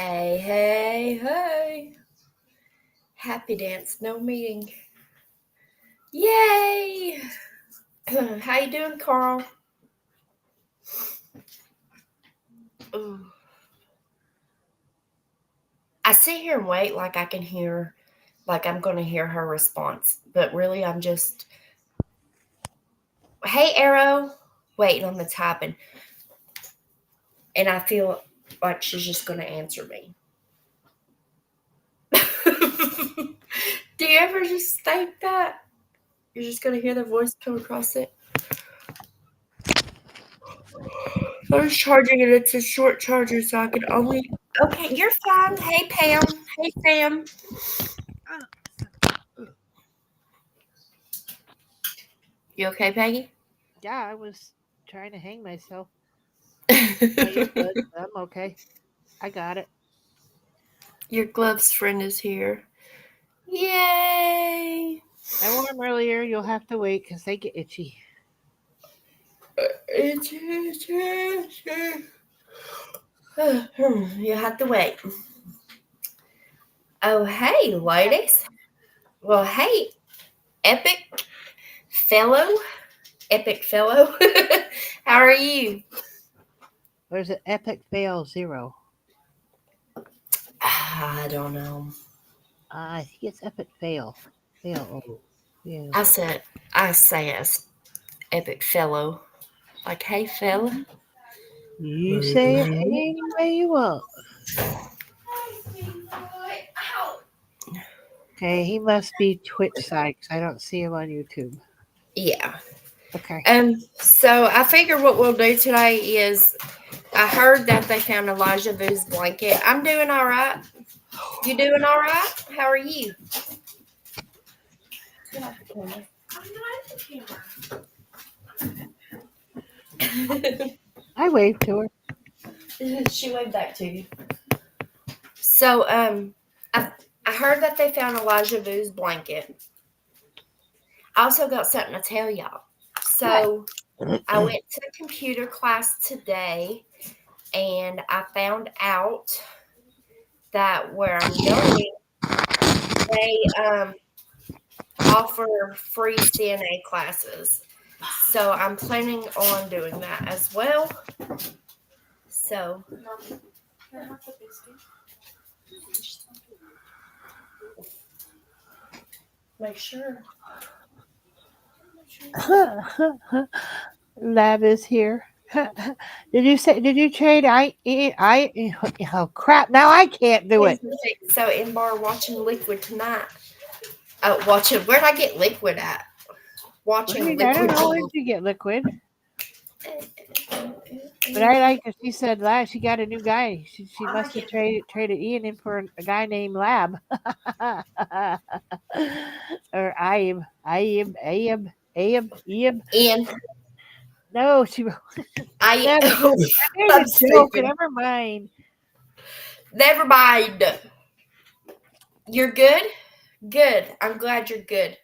Hey, hey, hey. Happy dance, no meeting. Yay! How you doing, Carl? Ooh. I sit here and wait like I can hear, like I'm going to hear her response. But really, I'm just, hey, Arrow, waiting on the typing. And I feel like she's just going to answer me. Do you ever just think that? You're just going to hear the voice come across it? I was charging it. It's a short charger, so I could only. Okay, you're fine. Hey, Pam. Hey, Sam. You okay, Peggy? Yeah, I was trying to hang myself. My Your earbud. I'm okay. I got it. gloves friend is here. Yay! I wore them earlier. You'll have to wait because they get itchy. You have to wait. Oh, hey, ladies. Well, hey, epic fellow. Epic fellow. How are you? There's an epic fail 0. I don't know. I think it's epic fail. Fail. Oh, yeah. I said, I say as epic fellow. Like, hey, fella. You say it any way you want. Okay, he must be Twitch side 'cause I don't see him on YouTube. Yeah. Okay. So I figure what we'll do today is I heard that they found Elijah Vu's blanket. I'm doing all right. You doing all right? How are you? Turn off the camera. I'm not in the I waved to her. camera. She waved back to you. So I heard that they found Elijah Vu's blanket. I also got something to tell y'all. What? So I went to computer class today and I found out that where I'm going, they offer free CNA classes. So I'm planning on doing that as well. So make sure. Lab is here. Did you say? Did you trade? Oh crap! Now I can't do it. So in bar watching Liquid tonight. Watching. Where'd I get Liquid at? Watching I don't Liquid know where TV. you get liquid, but I like that she said lab. She got a new guy. She must have traded Ian in for a guy named Lab, or Ian. And No, she I. never. There's I'm a joke. stupid. Never mind. Never mind. You're good? Good. I'm glad you're good.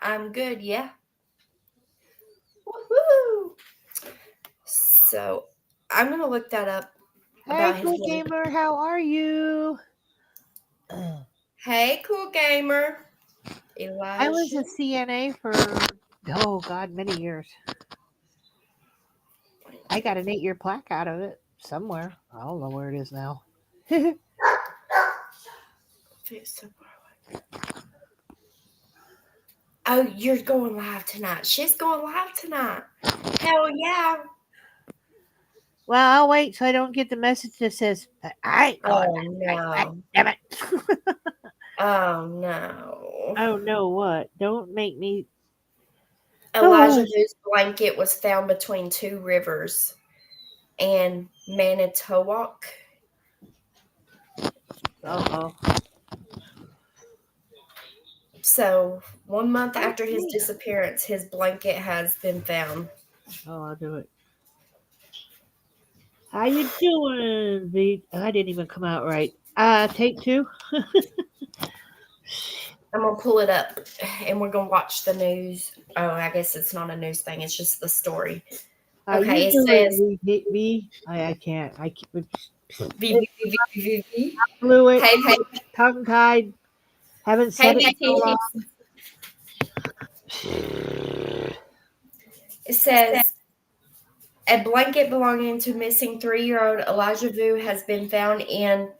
I'm good, yeah. Woohoo! So I'm gonna look that up Hey, about his cool name. gamer, how are you? Hey, cool gamer. I was Elijah. a CNA for many years. I got an 8-year plaque out of it somewhere. I don't know where it is now. Oh, you're going live tonight. She's going live tonight. Hell yeah. Well, I'll wait so I don't get the message that says I ain't going Oh back. no. Damn it! Oh no. Oh no, what? Don't make me. Elijah Oh, Vu's blanket was found between two rivers and Manitowoc. oh. So 1 month Where's after his me? disappearance, his blanket has been found. Oh, I'll do it. How you doing, V? I didn't even come out right. Take 2. I'm gonna pull it up and we're gonna watch the news. Oh, I guess it's not a news thing, it's just the story. How you Okay, it says doing, V? I can't. V. Blew it. Hey, hey, Tongue tied. Haven't hey, said it in so long. It says a blanket belonging to missing 3-year-old Elijah Vu has been found in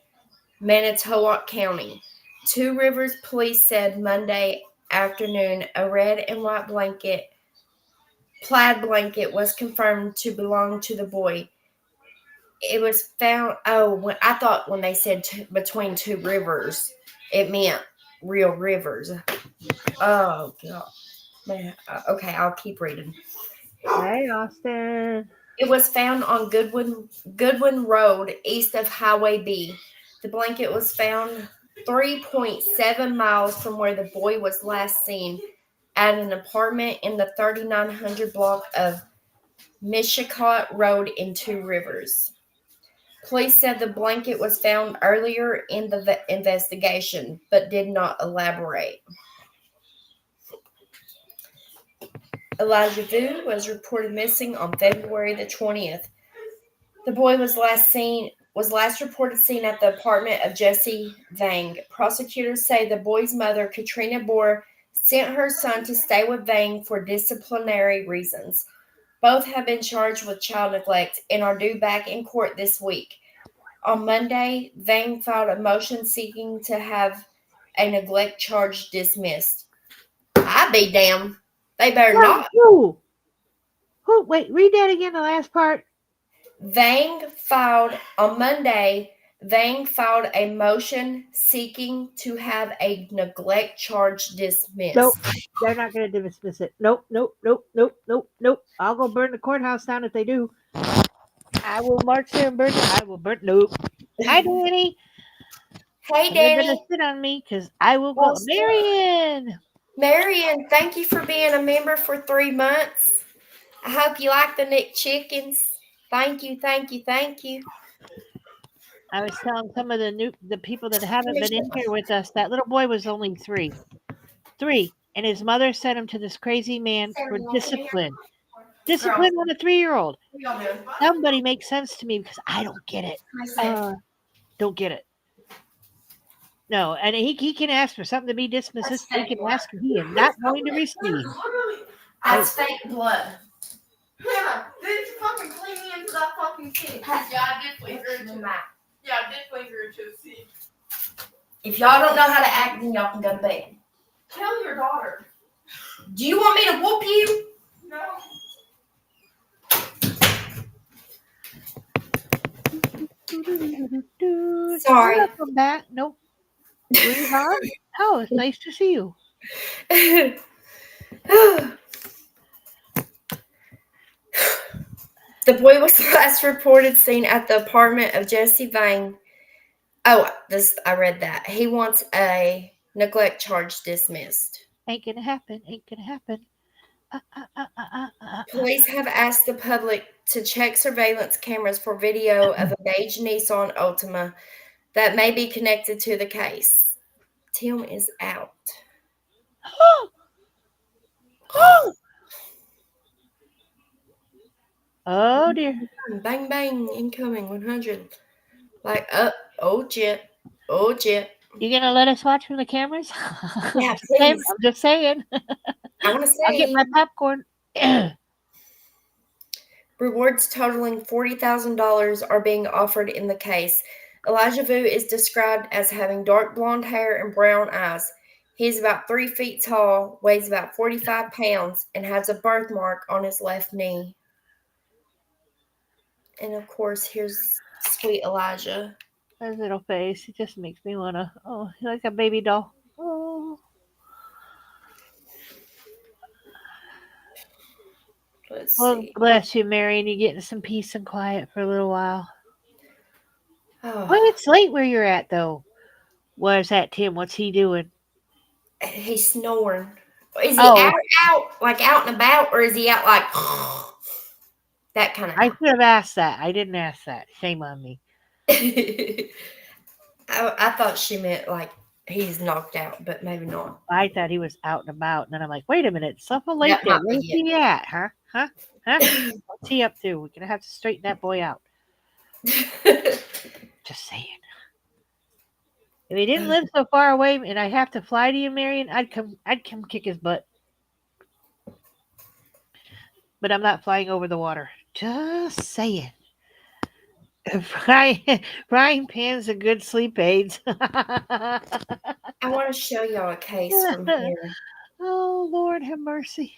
Manitowoc County. Two Rivers police said Monday afternoon a red and white plaid blanket was confirmed to belong to the boy. It was found. I thought when they said between two rivers, it meant real rivers. Oh god. Man, okay, I'll keep reading. Hey, Austin. It was found on Goodwin Road, east of Highway B. The blanket was found 3.7 miles from where the boy was last seen at an apartment in the 3900 block of Mishicot Road in Two Rivers. Police said the blanket was found earlier in the investigation, but did not elaborate. Elijah Vu was reported missing on February the 20th. The boy was last reported seen at the apartment of Jesse Vang. Prosecutors say the boy's mother, Katrina Boer, sent her son to stay with Vang for disciplinary reasons. Both have been charged with child neglect and are due back in court this week. On Monday, Vang filed a motion seeking to have a neglect charge dismissed. I be damned. They better not. Who? Wait, read that again, the last part. On Monday, Vang filed a motion seeking to have a neglect charge dismissed. Nope, they're not going to dismiss it. Nope. I'll go burn the courthouse down if they do. I will march there and burn it. I will burn. Nope. Hi, Danny. Hey, They're going Danny. to sit on me because I will go. Marion, thank you for being a member for 3 months. I hope you like the Nick chickens. Thank you. I was telling some of the people that haven't been in here with us, that little boy was only 3. 3. And his mother sent him to this crazy man for discipline. Discipline on a 3-year-old. Somebody makes sense to me because I don't get it. Don't get it. No, and he can ask for something to be dismissed. He can ask and he is not going to receive. That's fake blood. Yeah, did you fucking clean me into that fucking sink? Yeah, I did clean her into that. Yeah, I did clean her into the sink. If y'all don't know how to act, then y'all can go to bed. Tell your daughter. Do you want me to whoop you? No. Sorry. Welcome back. Nope. Oh, it's nice to see you. The boy was last reported seen at the apartment of Jesse Vang. I read that. He wants a neglect charge dismissed. Ain't gonna happen. Police have asked the public to check surveillance cameras for video of a beige Nissan Altima that may be connected to the case. Tim is out. Oh dear. Bang bang, incoming 100. Like oh jet. You gonna let us watch from the cameras? Yeah, please. I'm just saying. I want to say. I'll get my popcorn. Rewards totaling $40,000 are being offered in the case. Elijah Vu is described as having dark blonde hair and brown eyes. He is about 3 feet tall, weighs about 45 pounds, and has a birthmark on his left knee. And of course, here's sweet Elijah. His little face. It just makes me want to. Oh, like a baby doll. Oh. Let's Well, see. bless you, Marion. You're getting some peace and quiet for a little while. Oh, Well, it's late where you're at, though. Where's that Tim? What's he doing? he's snoring. Is he out and about, or is he out like that kind of? I should have asked that. I didn't ask that. Shame on me. I thought she meant like he's knocked out, but maybe not. I thought he was out and about, and then I'm like, wait a minute, something late there. Where's he at? Huh? What's he up to? We're gonna have to straighten that boy out. Just saying. If he didn't live so far away and I have to fly to you, Marion, I'd come kick his butt. But I'm not flying over the water. Just saying. Frying pans are good sleep aids. I want to show y'all a case from here. Oh, Lord have mercy.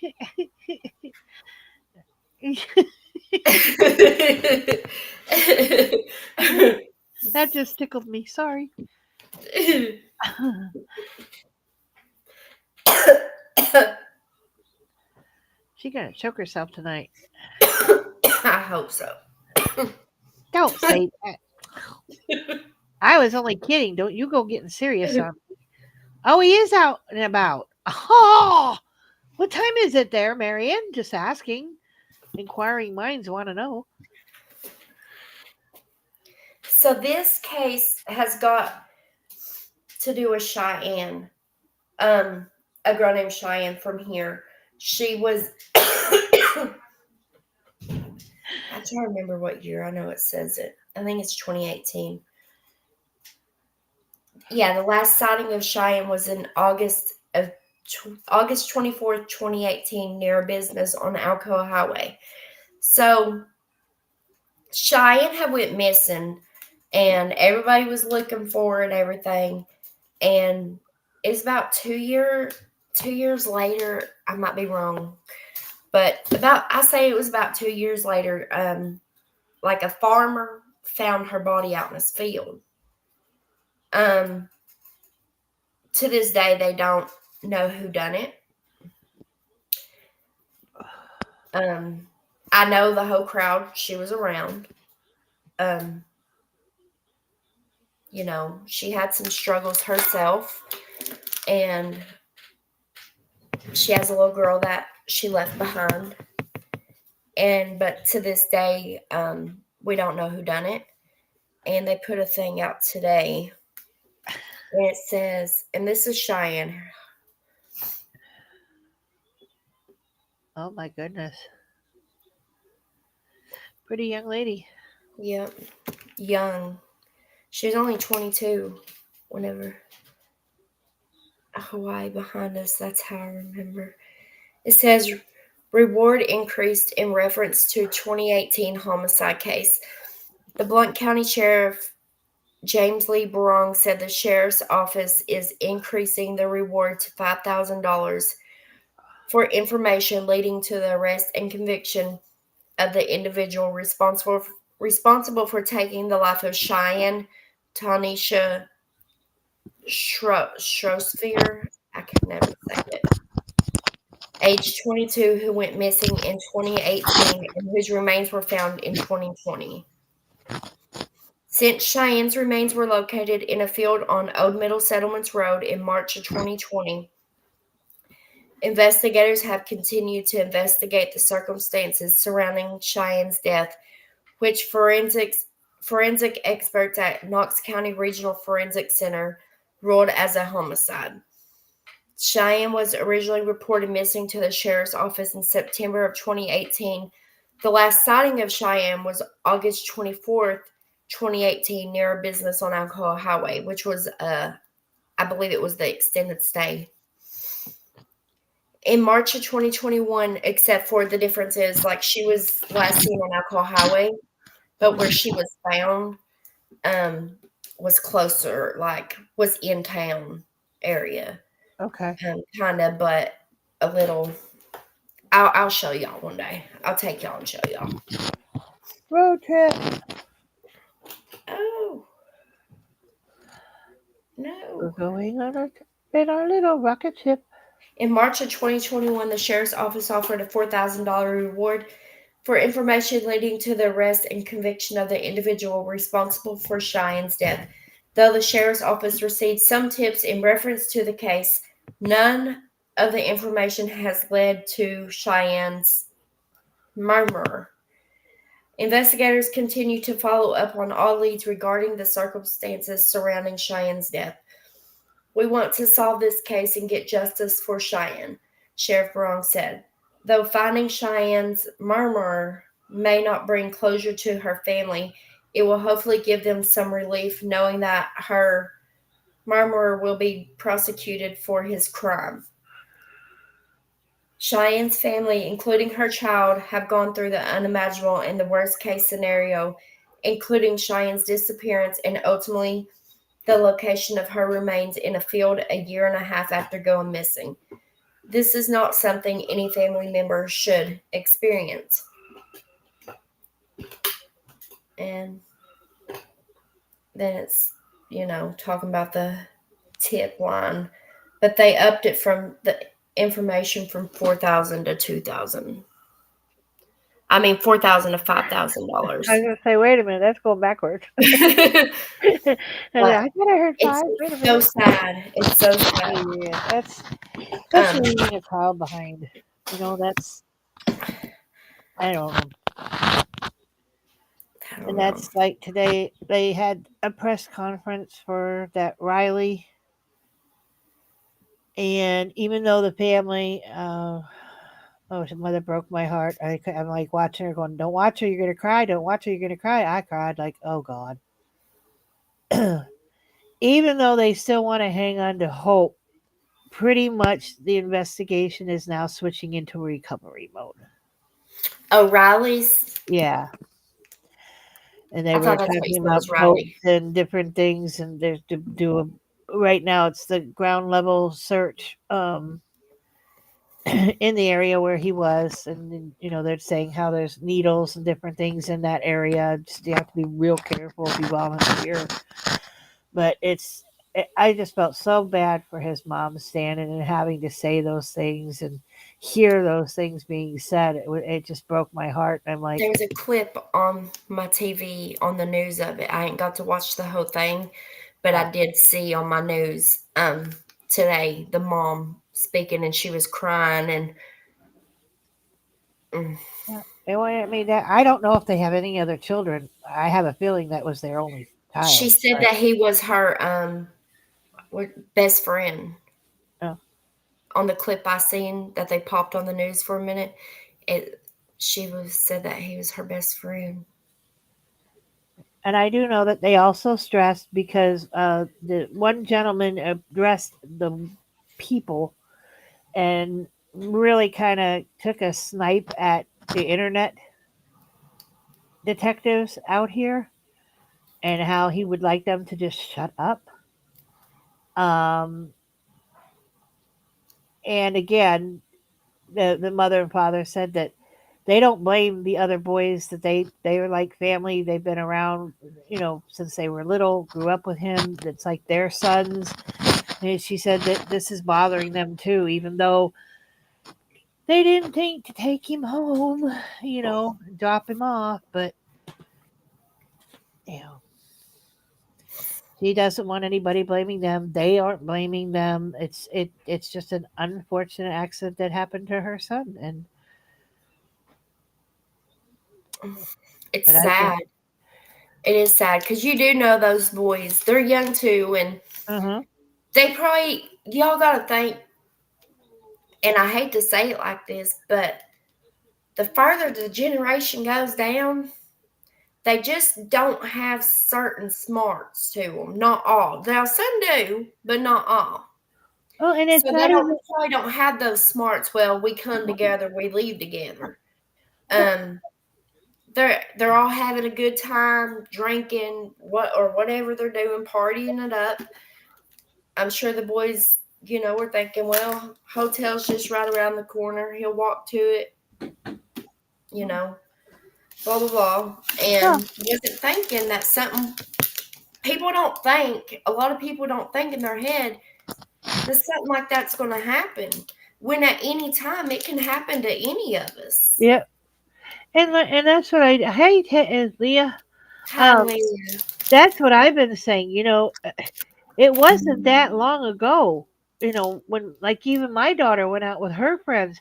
That just tickled me. Sorry. She's going to choke herself tonight. I hope so. Don't say that. I was only kidding. Don't you go getting serious on me. Oh, he is out and about. Oh, what time is it there, Marion? Just asking. Inquiring minds want to know. So this case has got to do with Cheyenne. A girl named Cheyenne from here. She was I can't remember what year. I know it says it. I think it's 2018. Yeah, the last sighting of Cheyenne was in August 24th, 2018, near a business on Alcoa Highway. So Cheyenne had went missing, and everybody was looking for her and everything. And it's about 2 years later. I might be wrong, but I say it was about 2 years later. Like a farmer found her body out in his field. To this day, they don't know who done it. I know the whole crowd, she was around. You know, she had some struggles herself, and she has a little girl that she left behind. But to this day, we don't know who done it. And they put a thing out today. And it says, and this is Cheyenne. Oh my goodness. Pretty young lady. Yep. Young. She was only 22 whenever Hawaii behind us. That's how I remember. It says reward increased in reference to 2018 homicide case. The Blount County Sheriff James Lee Barong said the sheriff's office is increasing the reward to $5,000 for information leading to the arrest and conviction of the individual responsible for taking the life of Cheyenne Tanisha Schroesphere. I can never say it. Age 22, who went missing in 2018 and whose remains were found in 2020. Since Cheyenne's remains were located in a field on Old Middle Settlements Road in March of 2020, investigators have continued to investigate the circumstances surrounding Cheyenne's death, which forensic experts at Knox County Regional Forensic Center ruled as a homicide. Cheyenne was originally reported missing to the sheriff's office in September of 2018. The last sighting of Cheyenne was August 24th, 2018, near a business on Alcoa Highway, which was, I believe it was the extended stay. In March of 2021, except for the difference is, like, she was last seen on Alcoa Highway, but where she was found was closer, like, was in town area. Okay. Kind of, but a little. I'll show y'all one day. I'll take y'all and show y'all. Road trip. Oh. We're No. going on in our little rocket ship. In March of 2021, the sheriff's office offered a $4,000 reward for information leading to the arrest and conviction of the individual responsible for Cheyenne's death. Though the sheriff's office received some tips in reference to the case, none of the information has led to Cheyenne's murderer. Investigators continue to follow up on all leads regarding the circumstances surrounding Cheyenne's death. We want to solve this case and get justice for Cheyenne, Sheriff Barong said. Though finding Cheyenne's murderer may not bring closure to her family, It will hopefully give them some relief knowing that her murderer will be prosecuted for his crime. Cheyenne's family, including her child, have gone through the unimaginable and the worst case scenario, including Cheyenne's disappearance and ultimately the location of her remains in a field a year and a half after going missing. This is not something any family member should experience. And then it's, talking about the tip line. But they upped it from the information from $4,000 to $2,000. I mean, $4,000 to $5,000. I was gonna say, wait a minute, that's going backwards. I thought I heard five. Wait a It's minute. so sad. It's so sad. Yeah, that's leaving a child behind. That's I don't know. And that's like today they had a press conference for that Riley, and even though the family, his mother broke my heart. I'm like watching her, going, "Don't watch her, you're gonna cry. Don't watch her, you're gonna cry." I cried like, "Oh God." Even though they still want to hang on to hope, pretty much the investigation is now switching into recovery mode. O'Reilly's? Yeah. And they were talking about hopes and different things, and there's to do right now it's the ground level search in the area where he was, and they're saying how there's needles and different things in that area. Just you have to be real careful if you volunteer. But I just felt so bad for his mom standing and having to say those things and hear those things being said. It just broke my heart. I'm like, there's a clip on my TV on the news of it. I ain't got to watch the whole thing, but I did see on my news today the mom speaking, and she was crying and. I don't know if they have any other children. I have a feeling that was their only child. She said that he was her best friend. Oh. On the clip I seen that they popped on the news for a minute, she said that he was her best friend. And I do know that they also stressed, because the one gentleman addressed the people and really kind of took a snipe at the internet detectives out here and how he would like them to just shut up. And again, the mother and father said that they don't blame the other boys, that they are like family. They've been around, since they were little, grew up with him. That's like their sons. And she said that this is bothering them too, even though they didn't think to take him home, drop him off. But, she doesn't want anybody blaming them. They aren't blaming them. It's just an unfortunate accident that happened to her son. And it's sad. It is sad because you do know those boys. They're young too, and they probably, y'all got to think, and I hate to say it like this, but the further the generation goes down, they just don't have certain smarts to them. Not all. Now, some do, but not all. Oh, and it's so they probably don't have those smarts. Well, we come together, we leave together. They're all having a good time, drinking whatever they're doing, partying it up. I'm sure the boys, were thinking, well, hotel's just right around the corner. He'll walk to it, blah, blah, blah. And wasn't thinking that something people don't think, a lot of people don't think in their head that something like that's going to happen. When at any time it can happen to any of us. Yep. And that's what I hate, Leah. That's what I've been saying. It wasn't that long ago. When like even my daughter went out with her friends,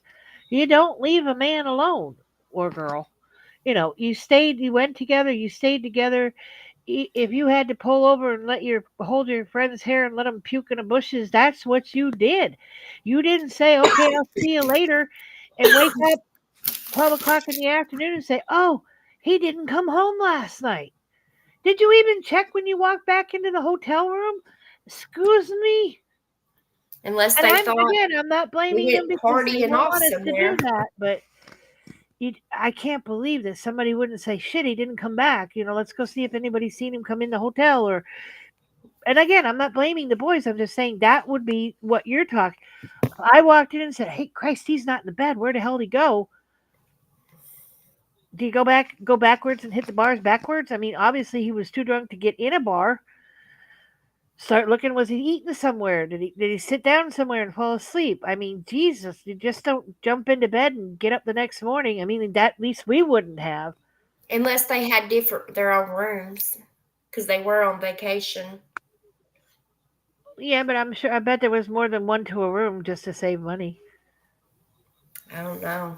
you don't leave a man alone or girl. You went together, you stayed together. If you had to pull over and hold your friend's hair and let them puke in the bushes, that's what you did. You didn't say, "Okay, I'll see you later," and wake up 12 o'clock in the afternoon and say, "Oh, he didn't come home last night." Did you even check when you walked back into the hotel room? Excuse me. Unless And they thought I'm not blaming them went because they partying don't off want us to somewhere. do that, but I can't believe that somebody wouldn't say, shit, he didn't come back. Let's go see if anybody's seen him come in the hotel. And again, I'm not blaming the boys. I'm just saying that would be what you're talking. I walked in and said, hey, Christ, he's not in the bed. Where the hell did he go? Do you go backwards and hit the bars backwards? I mean, obviously he was too drunk to get in a bar. Start looking, was he eating somewhere? Did he sit down somewhere and fall asleep? I mean, Jesus, you just don't jump into bed and get up the next morning. I mean, that at least we wouldn't have. Unless they had their own rooms, because they were on vacation. Yeah, but I bet there was more than one to a room just to save money. I don't know.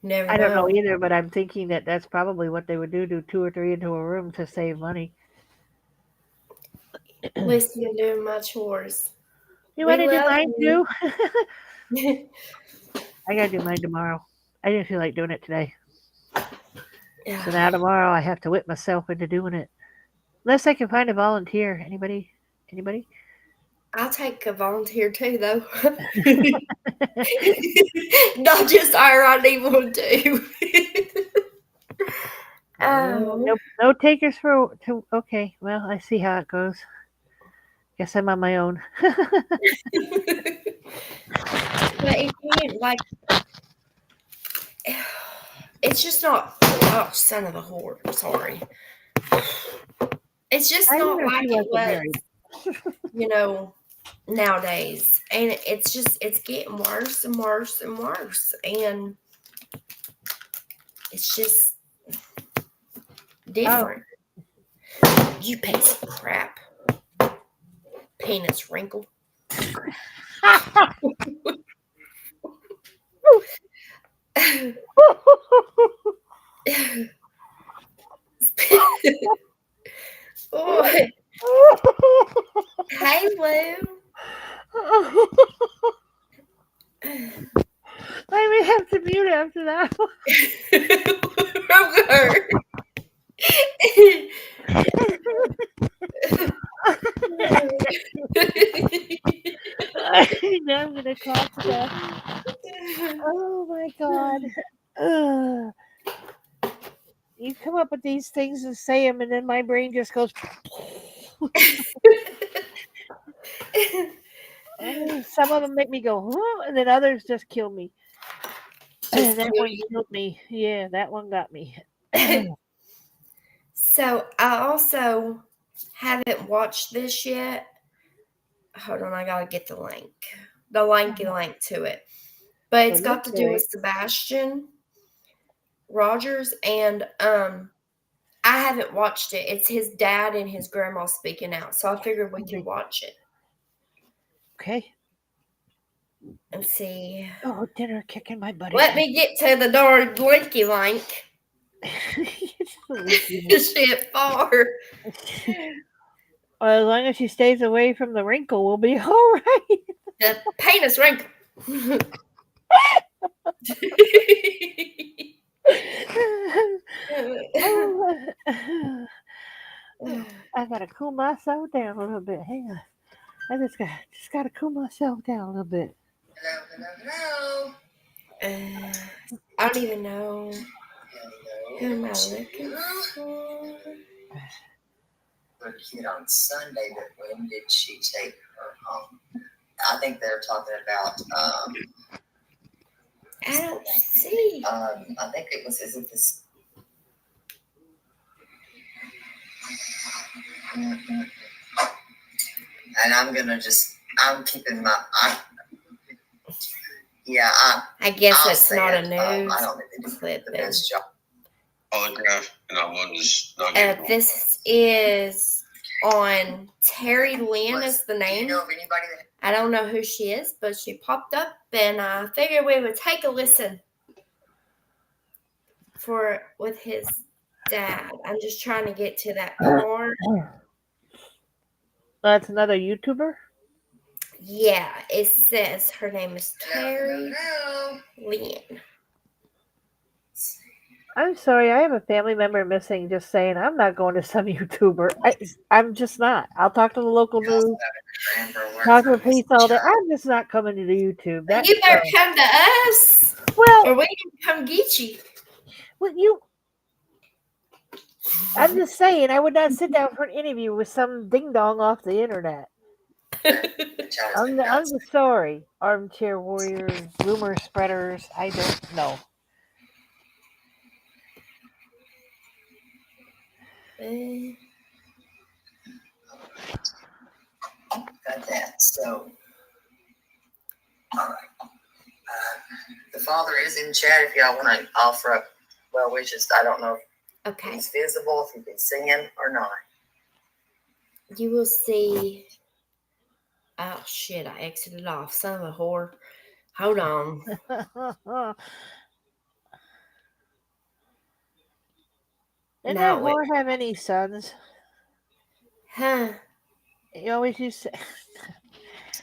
Never I don't know know. either, but I'm thinking that that's probably what they would do 2 or 3 into a room to save money. Listen to doing my chores. You want to do mine too? you. I got to do mine tomorrow. I didn't feel like doing it today. Yeah. So now tomorrow I have to whip myself into doing it. Unless I can find a volunteer. Anybody? I'll take a volunteer too, though. Not just I need one too. No takers okay. Well, I see how it goes. Guess I'm on my own. But it can't, like, it's just not. Oh, son of a whore! Sorry. It's just I not didn't know like she it wasn't was, married. Nowadays, and it's getting worse and worse and worse, and it's just different. You piece of crap, penis wrinkle. Oh, hey, Lou. I may have to mute after that. Now I'm gonna cough to death. Oh my god. You come up with these things and say them, and then my brain just goes. Some of them make me go, huh? And then others just kill me. That one killed me. Yeah, that one got me. So I also haven't watched this yet. Hold on, I gotta get the link. The link to it. But it's got to do with Sebastian Rogers, and I haven't watched it. It's his dad and his grandma speaking out, so I figured we can watch it. Okay. And see. Oh, dinner kicking my butt. Let me get to the darn linky link. Shit far. Well, as long as she stays away from the wrinkle, we'll be all right. The penis wrinkle. I gotta cool myself down a little bit. Hang on. I just gotta cool myself down a little bit. Hello. I don't even know. Who am I looking for? A kid on Sunday, but when did she take her home? I think they're talking about. I don't see. I think it was. Is it this? And I'm gonna just. I'm keeping my. I guess I'll it's say not it. a news I don't think they do clip. the best job. Polygraph, and I was not getting This is on Terry Lynn is the Do you name. know of anybody that? I don't know who she is, but she popped up, and I figured we would take a listen with his dad. I'm just trying to get to that part. That's another YouTuber? Yeah, it says her name is Terry Hello. Lynn. I'm sorry, I have a family member missing. Just saying, I'm not going to some YouTuber. I'm just not. I'll talk to the local We also news, have a friend or work talk to the from police his all day. child. I'm just not coming to the YouTube. That's You better come to us, well, or we can come get you. you. I'm just saying, I would not sit down for an interview with some ding dong off the internet. The child has been I'm found. just sorry, armchair warriors, rumor spreaders. I don't know. Got that. So, all right. The father is in chat if y'all want to offer up well wishes. I don't know if Okay, he's visible, if he's been singing or not. you will see. Oh shit! I exited off. Son of a whore. Hold on. Didn't Now that wait. whore have any sons? Huh? You always used to.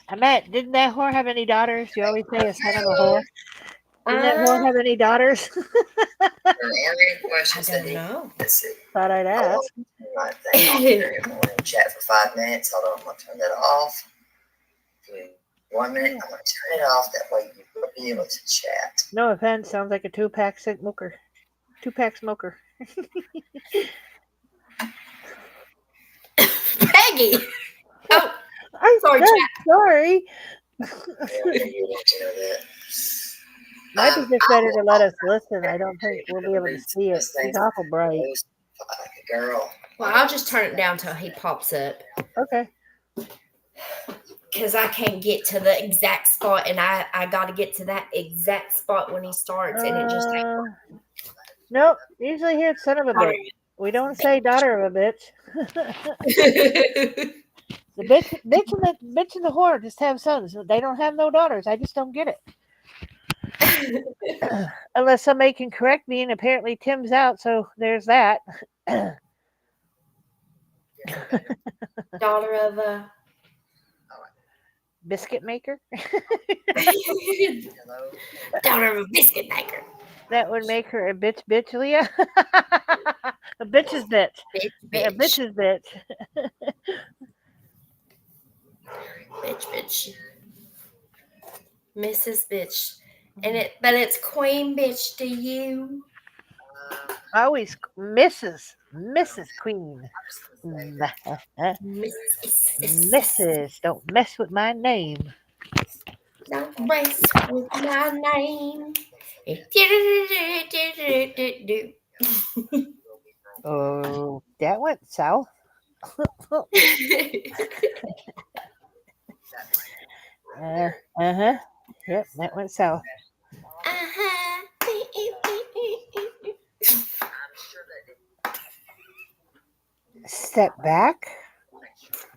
I meant, didn't that whore have any daughters? You always say a son of a whore. Didn't that whore have any daughters? Are there any I questions that don't he? know. Let's see. Thought I'd ask. Right thing. I'll hear him in chat for 5 minutes. Hold on, I'm gonna turn that off. Give me 1 minute. I'm gonna turn it off. That way you will be able to chat. No offense, sounds like a two-pack smoker. Two-pack smoker. Peggy. Oh, I'm Sorry, so sorry. Yeah, you want to know that. Might be just I better will to let us offer listen. I don't think we'll be able to read see it. this thing He's awful bright. like a girl. well, I'll just turn it down till he pops up Okay. because I can't get to the exact spot, and I got to get to that exact spot when he starts, and it just Nope. Usually here it's son of a bitch. We don't say daughter of a bitch. The bitch and the whore just have sons. They don't have no daughters. I just don't get it. Unless somebody can correct me, and apparently Tim's out, so there's that. daughter of a Biscuit maker. Hello. daughter of a biscuit maker. That would make her a bitch, Leah. A bitch's bitch. Bitch, A bitch's bitch. bitch. Mrs. Bitch. But it's Queen Bitch to you. Always Mrs. Queen. Mrs. Don't mess with my name. Don't mess with my name. Oh, that went south. Uh-huh. Yep, that went south. Step back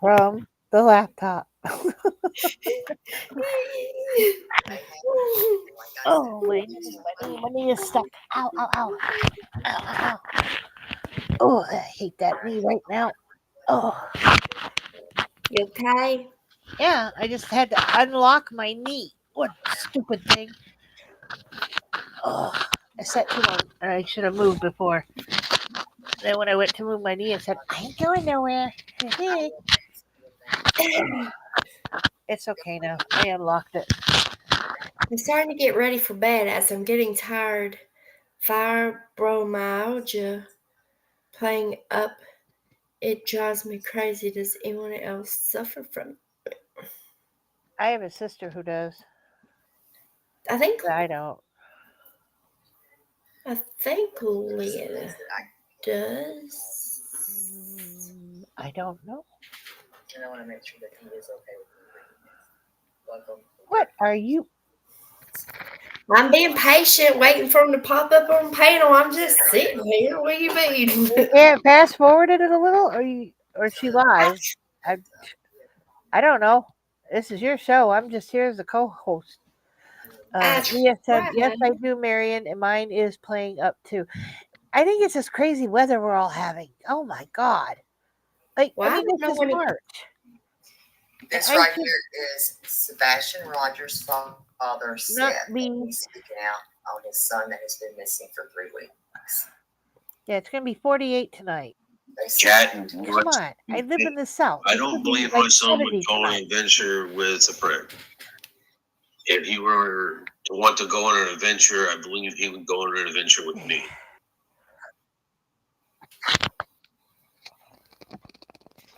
from the laptop. Oh, my knee is stuck. Ow, ow, ow. Ow, ow, ow. Oh, I hate that knee right now. Oh. You okay? Yeah, I just had to unlock my knee. What stupid thing. Oh, I sat too long. I should have moved before. Then when I went to move my knee, I said, I ain't going nowhere. It's okay now. I unlocked it. I'm starting to get ready for bed as I'm getting tired. Fibromyalgia playing up. It drives me crazy. Does anyone else suffer from it? I have a sister who does. I think I don't. Leah does. I don't know. And I want to make sure that he is okay with me. Welcome. What are you? I'm being patient, waiting for him to pop up on panel. I'm just sitting here. What do you mean? Yeah, fast forwarded it a little, or she live? I don't know. This is your show. I'm just here as a co-host. Leah said, "Yes, I do, Marion, and mine is playing up too." I think it's this crazy weather we're all having. Oh my god! Like, Well, I mean, I don't this know is when March. This I right should here is Sebastian Rogers' father not Seth. be. He's speaking out on his son that has been missing for 3 weeks. Yeah, it's gonna be 48 tonight. They said, Cat, Come on, I live in the South. I It's don't gonna be believe like my son would 70 go on an tonight. adventure with a prick. If he were to want to go on an adventure, I believe he would go on an adventure with me.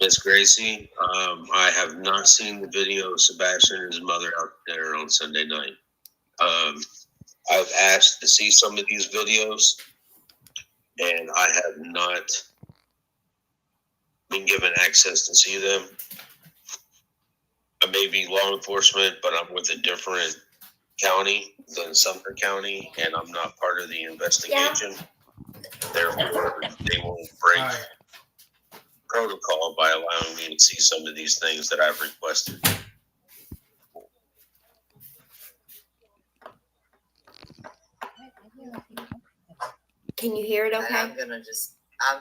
Miss Gracie, I have not seen the video of Sebastian and his mother out there on Sunday night. I've asked to see some of these videos, and I have not been given access to see them. I may be law enforcement, but I'm with a different county than Sumter County, and I'm not part of the investigation. Therefore, they will break protocol by allowing me to see some of these things that I've requested. Can you hear it and okay? I'm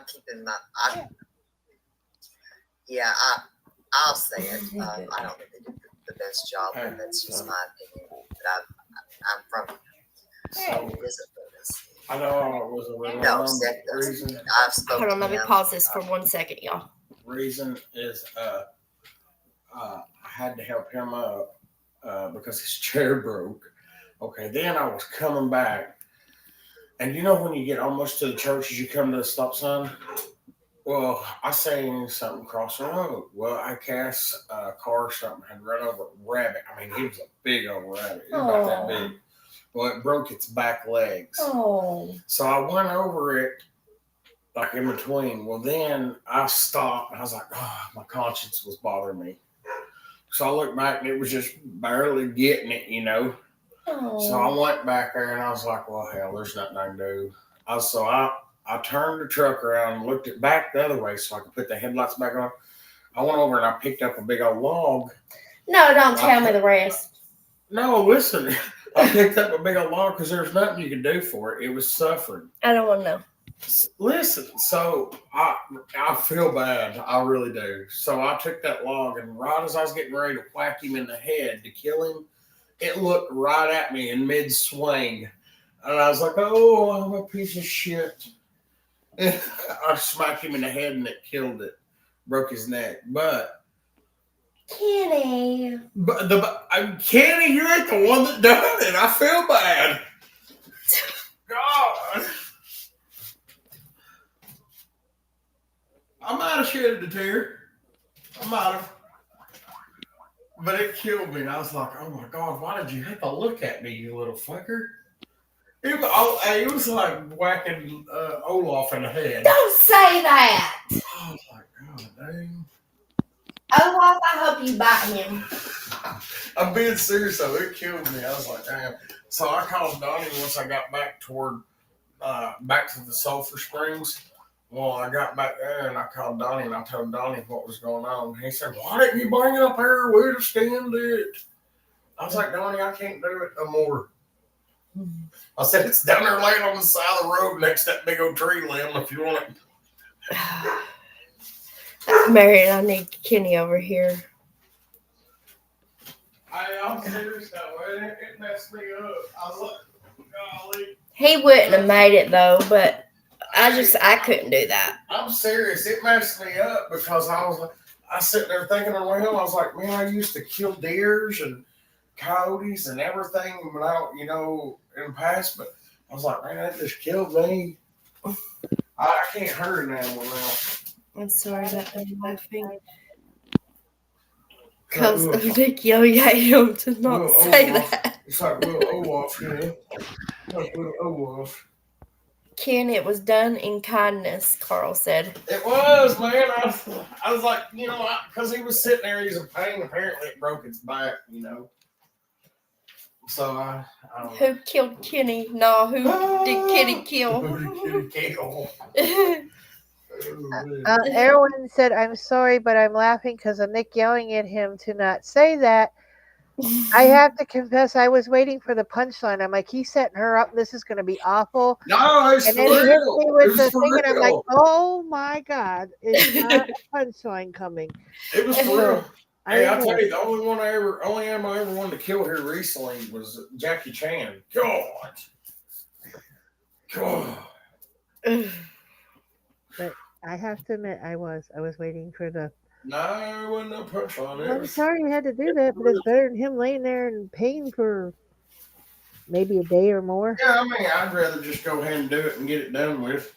keeping my, I'll say it. I don't think they did the best job, but that's just my opinion. But I'm from I know it was a real No, Seth reason. doesn't. I've spoken Hold on, to let me him. pause this for 1 second, y'all. Reason is I had to help him up because his chair broke. Okay, then I was coming back, and you know when you get almost to the church as you come to the stop sign? Well, I seen something cross the road. Well, I guess a car or something had run over a rabbit. I mean, he was a big old rabbit. He was about that big. Well, it broke its back legs. Oh. So I went over it, like in between. Well, then I stopped, and I was like, oh, my conscience was bothering me. So I looked back, and it was just barely getting it, you know. Oh. So I went back there, and I was like, well, hell, there's nothing I can do. I turned the truck around and looked it back the other way so I could put the headlights back on. I went over and I picked up a big old log. No, don't tell me the rest. No, listen. I picked up a big old log because there's nothing you could do for it. It was suffering. I don't want to know. Listen, so I feel bad. I really do. So I took that log, and right as I was getting ready to whack him in the head to kill him, it looked right at me in mid-swing. And I was like, oh, I'm a piece of shit. I smacked him in the head, and it killed it. Broke his neck. But Kenny. Kenny, you ain't the one that done it. I feel bad. God. I might have shedded a tear. I might have. But it killed me. And I was like, oh my God, why did you have to look at me, you little fucker? It was like whacking Olaf in the head. Don't say that. I was like, God dang. Olaf, I hope you bite him. I'm being serious though. It killed me. I was like, damn. So I called Donnie once I got back back to the Sulphur Springs. Well, I got back there and I called Donnie and I told Donnie what was going on. He said, why didn't you bring it up here? We'd have stand it. I was like, Donnie, I can't do it no more. I said, it's down there laying on the side of the road next to that big old tree limb if you want it. Marion, I need Kenny over here. I'm serious though. It messed me up. I was like, golly. He wouldn't have made it though, but I couldn't do that. I'm serious. It messed me up because I sitting there thinking around. I was like, man, I used to kill deers and coyotes and everything when in the past, but I was like, man, that just killed me. I can't hurt an animal now. I'm sorry about that laughing. Because of Nick yelling at him to not say that. It's like Will Olaf, you know? Like Will Olaf. Ken, it was done in kindness, Carl said. It was, man. I was like, because he was sitting there, he's in pain. Apparently, it broke its back, So I don't know. Who killed Kenny? No, who did Kenny kill? Who did Kenny kill? Erwin said, I'm sorry, but I'm laughing because of Nick yelling at him to not say that. I have to confess, I was waiting for the punchline. I'm like, he's setting her up. This is going to be awful. No, it's and for then he hit real. me with It the was for thing, and I'm real. like, oh my God, is not a punchline coming? It was for real. Hey, I'll know. tell you, the only animal I ever wanted to kill here recently was Jackie Chan. God. But I have to admit, I was waiting for the. No, there wasn't no punchline I'm there. sorry you had to do that, but it's better than him laying there in pain for maybe a day or more. Yeah, I mean, I'd rather just go ahead and do it and get it done with.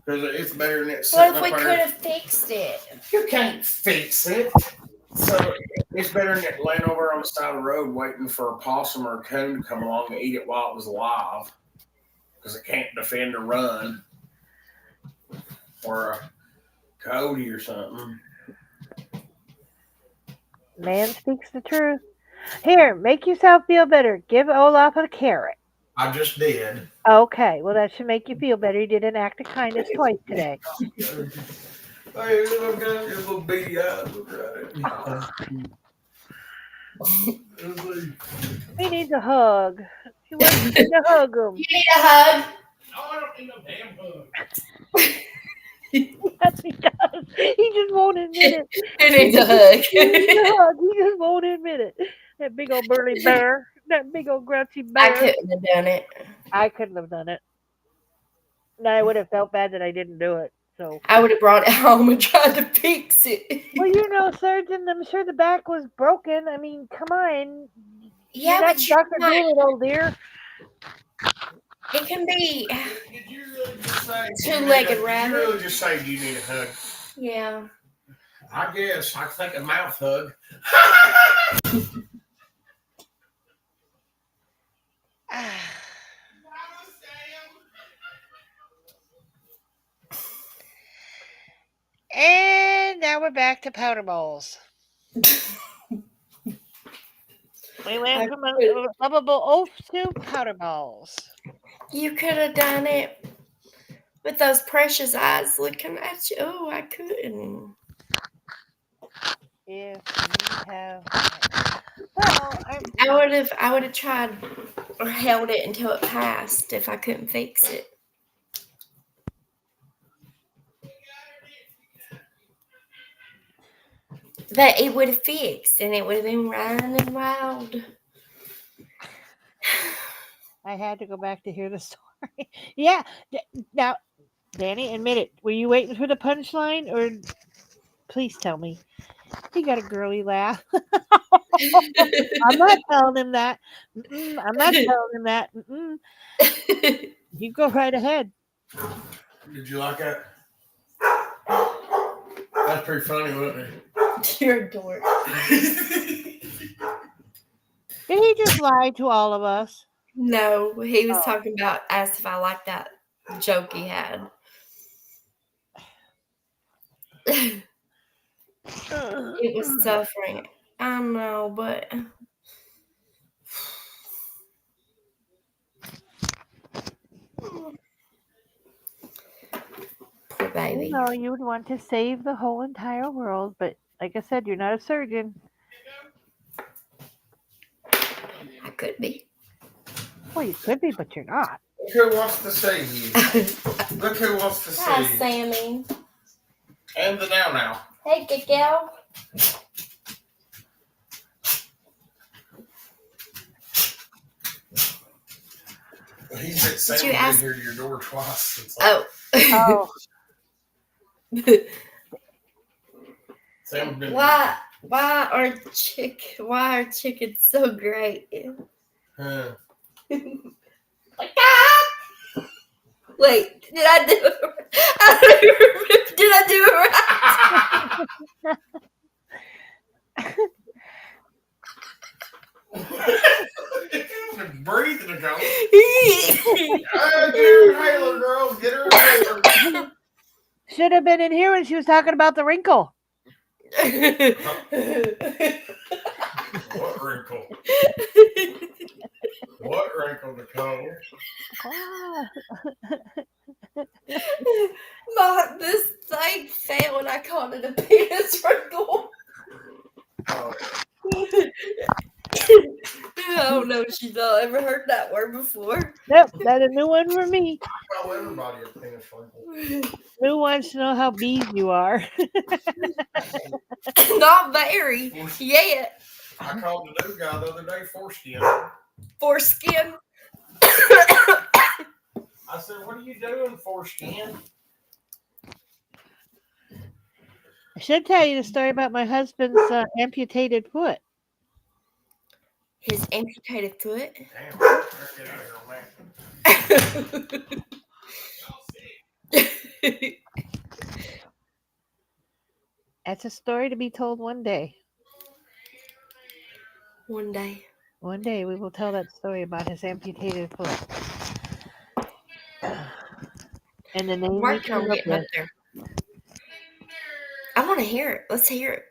Because it's better than it What sitting if we up could there. have fixed it? You can't fix it. So it's better than it laying over on the side of the road waiting for a possum or a coon to come along and eat it while it was alive. Because it can't defend or run. Or a coyote or something. Man speaks the truth. Here, make yourself feel better. Give Olaf a carrot. I just did. Okay, well that should make you feel better. You did an act of kindness twice today. Hey, look at your little beady eyes. Look at it. He needs a hug. He wants you to hug him. You need a hug. No, I don't need no damn hug. Yes, he does. He just won't admit it. Who needs a hug? He needs a hug. He just won't admit it. That big old burly bear. That big old grouchy bear. I couldn't have done it. I couldn't have done it. And I would have felt bad that I didn't do it. So, I would have brought it home and tried to fix it. well, you know, surgeon, I'm sure the back was broken. I mean, come on. Yeah, You're not but you're Dr. not. Doolittle, dear. It can be. Did you really just say Two-legged Did rabbit. you really just say you need a hug? Yeah. I guess. I think a mouth hug. And now we're back to powder balls. We went from a lovable oath to powder balls. You could have done it with those precious eyes looking at you. Oh, I couldn't. If you have. Well, I would have tried or held it until it passed if I couldn't fix it. But it would have fixed and it would have been running wild. I had to go back to hear the story. Yeah. Now, Danny, admit it. Were you waiting for the punchline, or please tell me? He got a girly laugh. I'm not telling him that. I'm not telling him that. You go right ahead. Did you like that? That's pretty funny, wasn't You're a dork. it? Did he just lie to all of us? No, he was Oh. talking about asked if I liked that joke he had. It was suffering. I know, but poor baby. No, you would want to save the whole entire world, but like I said, you're not a surgeon. I could be. Well, you could be, but you're not. Look who wants to see you. Look who wants to Hi, see you. Sammy. And the now. Hey, good gal. He's been you Sam been ask- here to your door twice. It's Oh. Oh, Sam's been why are chickens so great? Huh. Like, ah! Wait, did I do it? I don't even remember. Did I do Breathing ago. it Get her inhaler, girl. Get her inhaler. should have been in here when she was talking about the wrinkle. right? What wrinkle? What wrinkle, Nicole? Ah, This thing fell and I called it a penis wrinkle. Oh, I don't know if she's ever heard that word before. nope, that's a new one for me. I call everybody a penis wrinkle. Who wants to know how bees you are? Not very yet. I called the new guy the other day foreskin. Foreskin. I said, what are you doing, foreskin? I should tell you the story about my husband's amputated foot. His amputated foot. Damn, better get out of here, man. That's a story to be told one day. One day. One day we will tell that story about his amputated foot. And the name I'm we working came on up getting up with. there. I want to hear it. Let's hear it.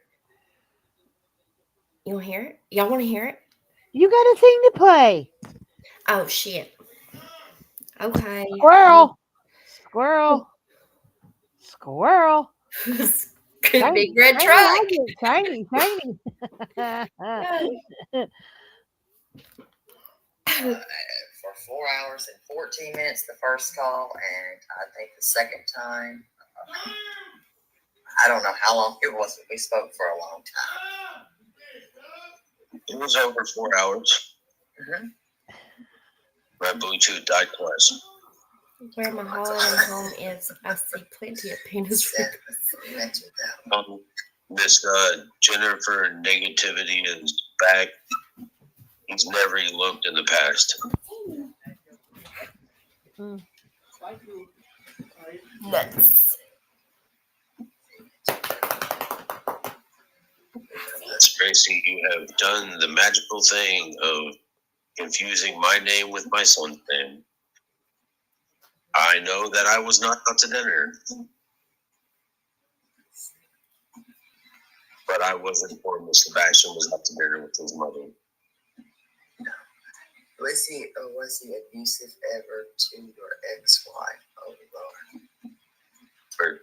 You want to hear it? Y'all want to hear it? You got a thing to play. Oh, shit. Okay. Squirrel. Squirrel. Squirrel. Could be red truck. Shiny. For 4 hours and 14 minutes the first call, and I think the second time, I don't know how long it was, but we spoke for a long time. It was over 4 hours. Mm-hmm. My Bluetooth died twice. Where my holiday home is, I see plenty of penis ripples. This Jennifer negativity is back. He's never eloped in the past. Nuts. That's Gracie. You have done the magical thing of confusing my name with my son's name. I know that I was not out to dinner, but I was informed that Sebastian was out to dinner with his mother. Was he abusive ever to your ex-wife? Oh Lord.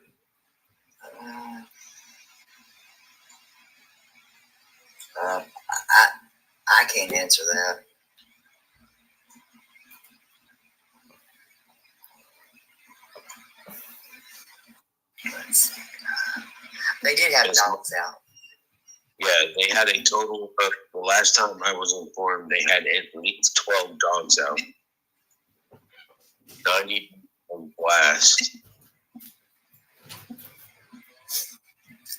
I can't answer that. Let's see. They did have dogs out. Yeah, they had a total of, the last time I was informed, they had at least 12 dogs out. 90 on blast.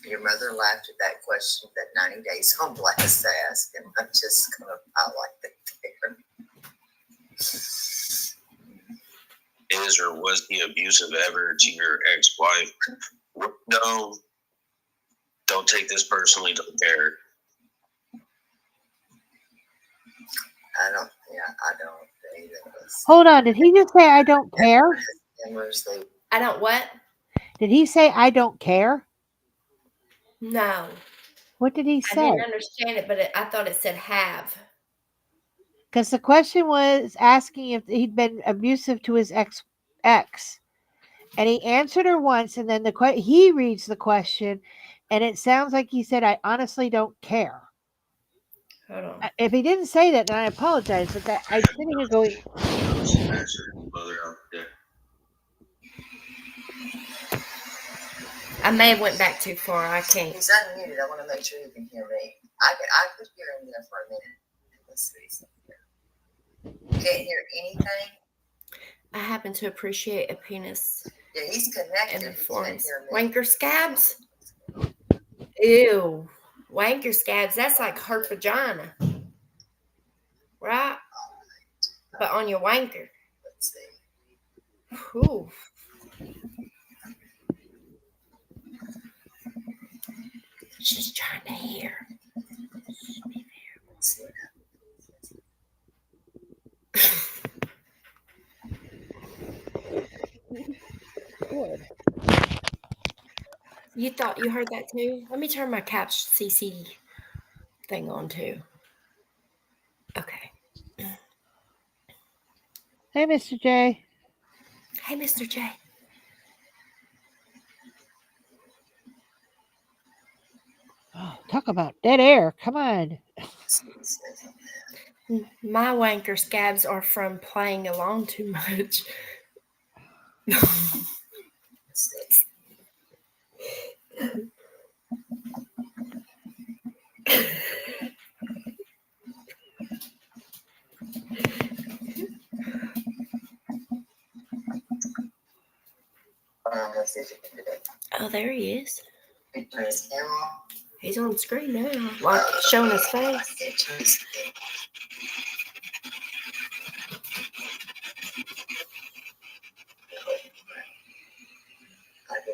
Your mother laughed at that question that 90 Days on Blast asked, and I'm just going to highlight that there. Is or was he abusive ever to your ex-wife? No. Don't take this personally, don't care. I don't think that was. Hold on. Did he just say I don't care? I don't what? Did he say I don't care? No. What did he I say? didn't understand it, but I thought it said have. Because the question was asking if he'd been abusive to his ex, and he answered her once, and then he reads the question, and it sounds like he said, "I honestly don't care." Hold on. If he didn't say that, then I apologize. But that I'm sitting here going, Mother out there. I may have went back too far. I can't. He's unmuted. I want to make sure you can hear me. I could hear him there for a minute. Let's see. Can't hear anything. I happen to appreciate a penis Yeah, he's connected. in the He can't forums. hear me. Wanker scabs? Ew. Wanker scabs, that's like her vagina. Right? But on your wanker. Let's see. Ooh. She's trying to hear. Let's see. You thought you heard that too? Let me turn my Couch CC thing on too. Okay. "Hey, Mr. J." Hey, Mr. J. Oh, talk about dead air. Come on. My wanker scabs are from playing along too much. there he is. He turned his camera off. He's on the screen now, like showing his face. He turned his- I can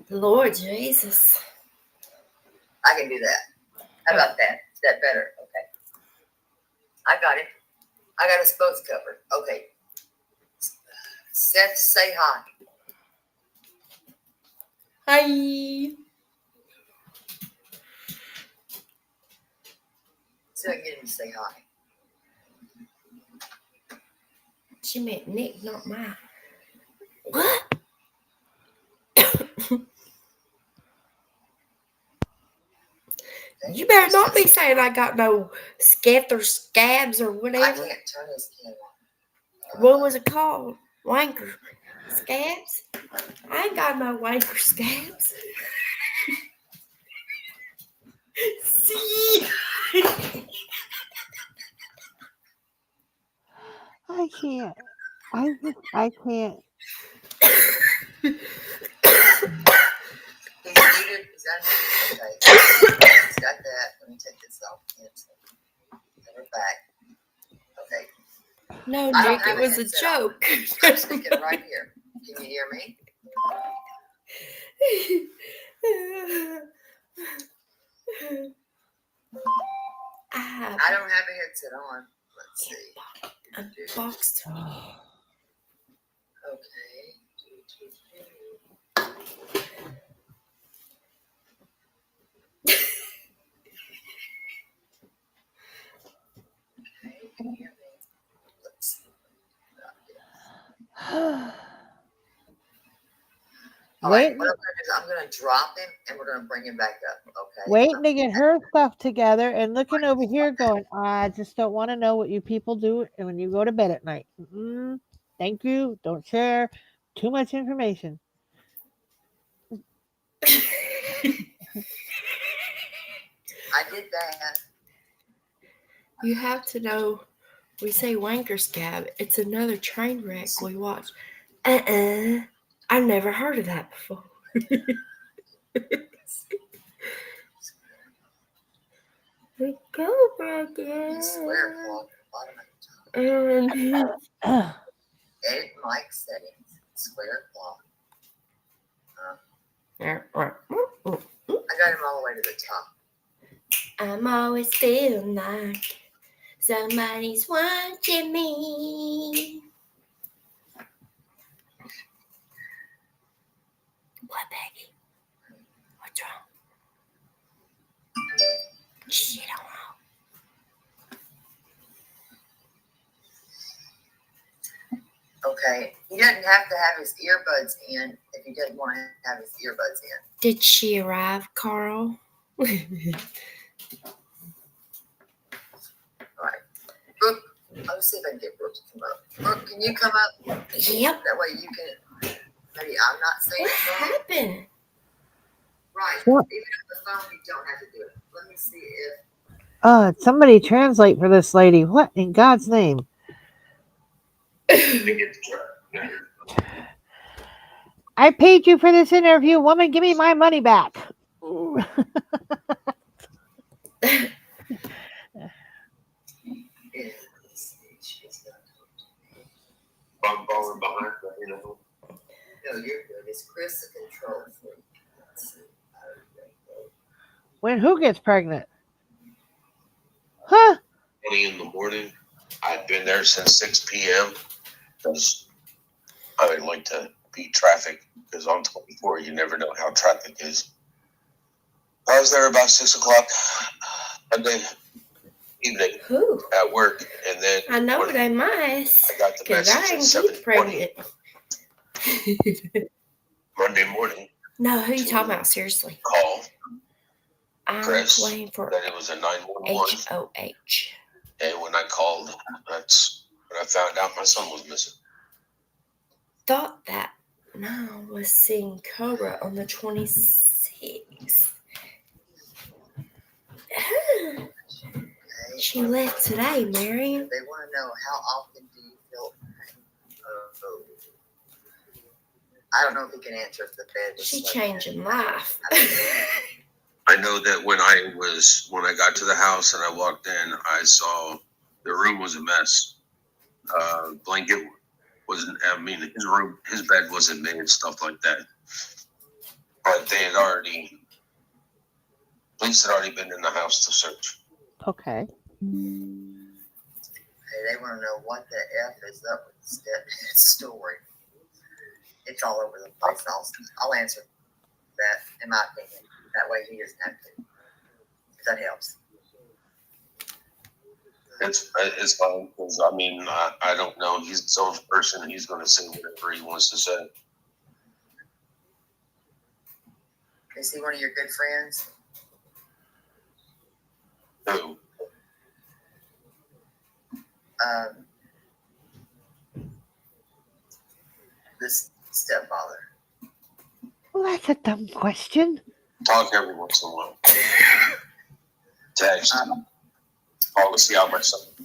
do Lord Jesus. I can do that. How about that? Is that better? Okay. I got it. I got us both covered. Okay. Seth, say hi. Hi. So I can get him to say hi. She meant Nick, not mine. What? You better not be saying I got no scabs or I whatever. can't turn his camera on. What was it called? Wanker scabs? I ain't got no wanker scabs. See? I can't. I can't. He's muted. Is that okay? He's got that. Let me take this off. Cancel. And we're back. Okay. No, I don't Nick, have it a was a headset on. joke. I'm speaking right here. Can you hear me? I don't have a headset on. Let's see. Unboxed. Okay. Okay, can you hear me? Let's see. All right, Wait, what I'm gonna do is I'm gonna drop him and we're gonna bring him back up. Okay. waiting to get her stuff together and looking over here going, I just don't want to know what you people do and when you go to bed at night. Thank you. Don't share too much information. I did that. You have to know, we say wanker scab. It's another train wreck we watched. I've never heard of that before. The Cobra Square again. clock at the bottom of the top. Ugh. Edit mic settings. Square clock. I got him all the way to the top. I'm always feeling like somebody's watching me. What, Peggy? What's wrong? Shh, you don't know. Okay. He doesn't have to have his earbuds in if he doesn't want to have his earbuds in. Did she arrive, Carl? All right. Brooke, let's see if I can get Brooke to come up. Brooke, can you come up? Yep. That way you can. Maybe I'm not saying What it wrong. happened? Right. What? Even on the phone, you don't have to do it. Let me see if. Somebody translate for this lady. What in God's name? I paid you for this interview, woman. Give me my money back. If let's see, she's not talking to me. I'm falling behind, but you know. No, you're good. It's Chris the control freak. Let's see. When who gets pregnant? Huh? Early in the morning. I've been there since 6 p.m. because I would like to beat traffic because on 24 you never know how traffic is. I was there about 6 o'clock Monday evening Who? at work, and then I know it ain't mine. I got the Because I message at ain't get 7:20 pregnant. Monday morning. No, who you talking about? Seriously. Call I'm Chris waiting for that it was a 911. HOH. And when I called, that's when I found out my son was missing. Thought that Mom was seeing Cobra on the 26th. She left today, Marion. They want to know how often do you feel pain? I don't know if he can answer if the bed was She slept in. changing life. I know that when I got to the house and I walked in, I saw the room was a mess. Blanket wasn't. I mean, his bed wasn't made, stuff like that. But police had already been in the house to search. Okay. Hey, they want to know what the F is up with the stepdad story. It's all over the place. I'll answer that in my opinion. That way he doesn't have to. If that helps. It's fine because I mean I don't know. He's his own person. He's going to say whatever he wants to say. Is he one of your good friends? Who? This stepfather. Well, that's a dumb question. Talk every once in a while. Text. Call to see how much something.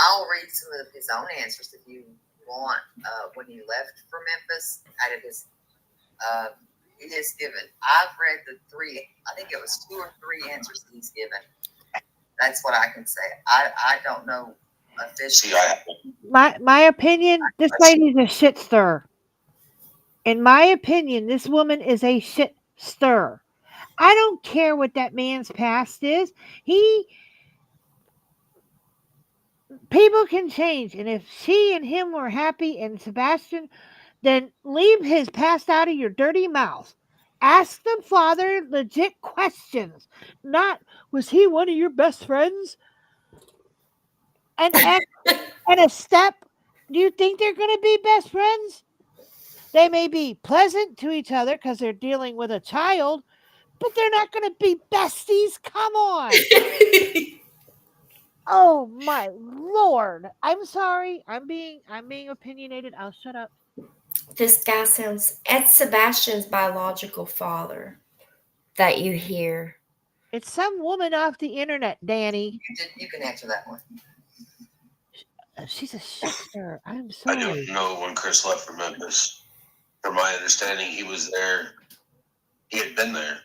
I'll read some of his own answers if you want. When he left for Memphis, out of his, he has given. I've read the 3. I think it was 2 or 3 answers he's given. That's what I can say. I don't know officially. See, My opinion, this lady's a shit stir. In my opinion, this woman is a shit stir. I don't care what that man's past is. People can change, and if she and him were happy and Sebastian, then leave his past out of your dirty mouth. Ask the father legit questions. Not, was he one of your best friends? And a step, do you think they're going to be best friends? They may be pleasant to each other because they're dealing with a child, but they're not going to be besties. Come on. Oh my Lord. I'm sorry. I'm being opinionated. I'll shut up. This guy sounds. It's Sebastian's biological father that you hear. It's some woman off the internet, Danny. You can answer that one. She's a shifter. I'm I sorry. don't know when Chris left for Memphis. From my understanding, he was there. He had been there.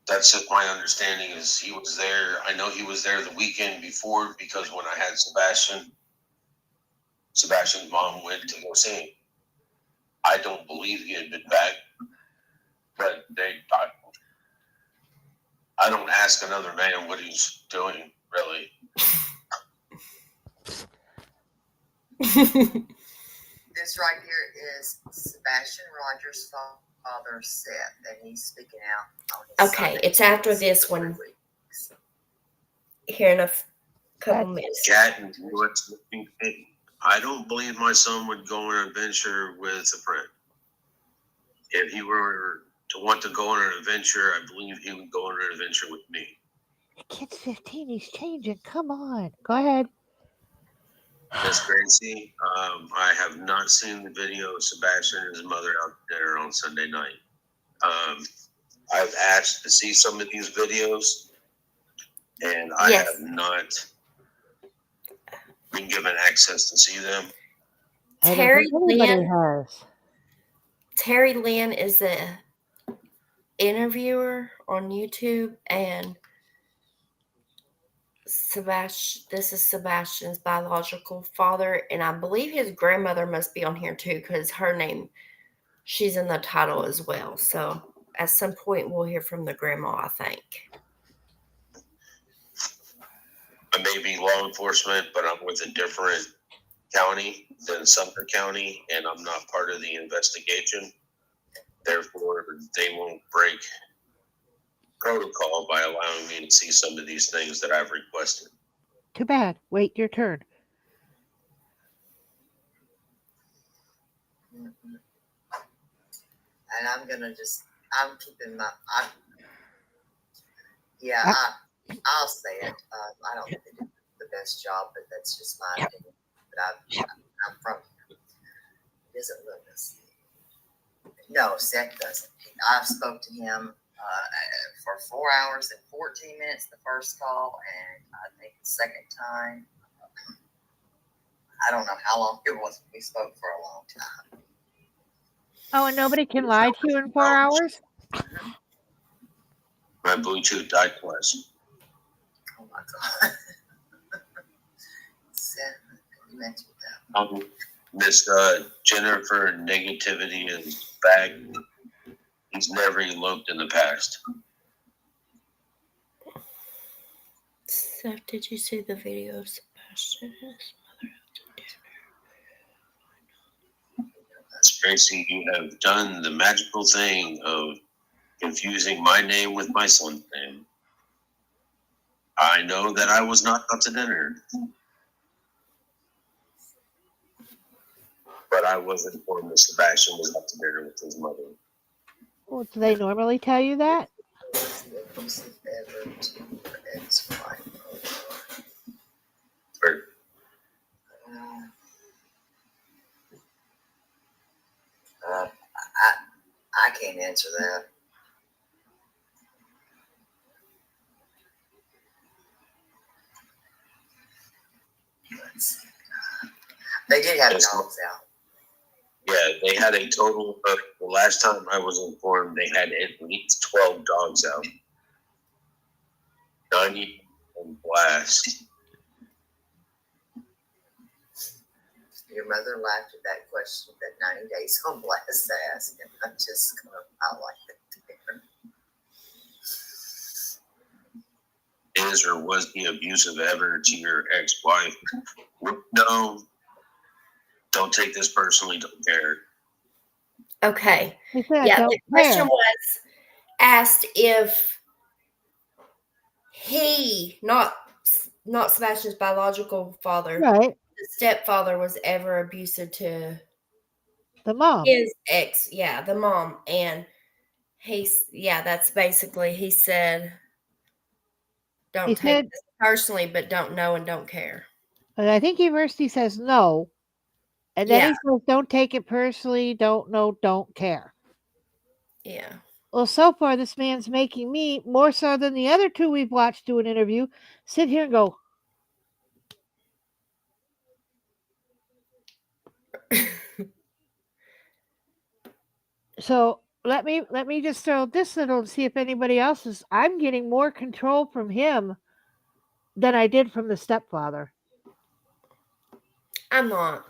That's just my understanding is he was there. I know he was there the weekend before because when I had Sebastian's mom went to go see him. I don't believe he had been back, but I don't ask another man what he's doing, really. This right here is Sebastian Rogers' father, Seth, and he's speaking out on his Okay, Sunday it's after mornings this for 3 one. weeks. Here in a couple minutes. Cat and Lewis, I don't believe my son would go on an adventure with a friend. If he were to want to go on an adventure, I believe he would go on an adventure with me. The kid's 15. He's changing. Come on. Go ahead. Miss Gracie, I have not seen the video of Sebastian and his mother out there on Sunday night. I've asked to see some of these videos, and I Yes. have not been given access to see them. I don't Terry think anybody Lynn. has. Terry Lynn is the interviewer on YouTube, and this is Sebastian's biological father, and I believe his grandmother must be on here too because her name, she's in the title as well. So at some point we'll hear from the grandma, I think. I may be law enforcement, but I'm with a different county than Sumter County, and I'm not part of the investigation. Therefore, they won't break protocol by allowing me to see some of these things that I've requested. Too bad. Wait your turn. And I'm keeping I'll say it. I don't think they did the best job, but that's just my opinion. But I'm from here. He doesn't live this. No, Seth doesn't. I've spoke to him for 4 hours and 14 minutes the first call, and I think the second time I don't know how long it was. We spoke for a long time. Oh, and nobody can lie to you in 4 hours? My Bluetooth died twice. Oh my god. 7. You mentioned that. Miss Jennifer negativity is back. He's never eloped in the past. So, did you see the video of Sebastian and his mother out to dinner? That's Gracie. You have done the magical thing of confusing my name with my son's name. I know that I was not out to dinner, but I was informed that Sebastian was out to dinner with his mother. Well, do they normally tell you that? Was the abusive ever to your ex-wife? Or I can't answer that. Let's see. They did have Yes. dogs out. yeah, they had a total of, the last time I was informed, they had at least 12 dogs out. 90 on blast. Your mother laughed at that question that 90 Days on Blast asked, and I'm just gonna highlight it. Is or was he abusive ever to your ex-wife? No. Don't take this personally. Don't care. Okay. He said, Yeah, don't the question care. was asked if he, not Sebastian's biological father, Right. the stepfather, was ever abusive to The mom. his ex. Yeah, the mom. And that's basically, he said, don't He take said, this personally, but don't know and don't care. and I think he says no. And then Yeah. he says, don't take it personally, don't know, don't care. Yeah. Well, so far, this man's making me, more so than the other two we've watched do an interview, sit here and go, so let me just throw this little and see if anybody else is. I'm getting more control from him than I did from the stepfather. I'm not.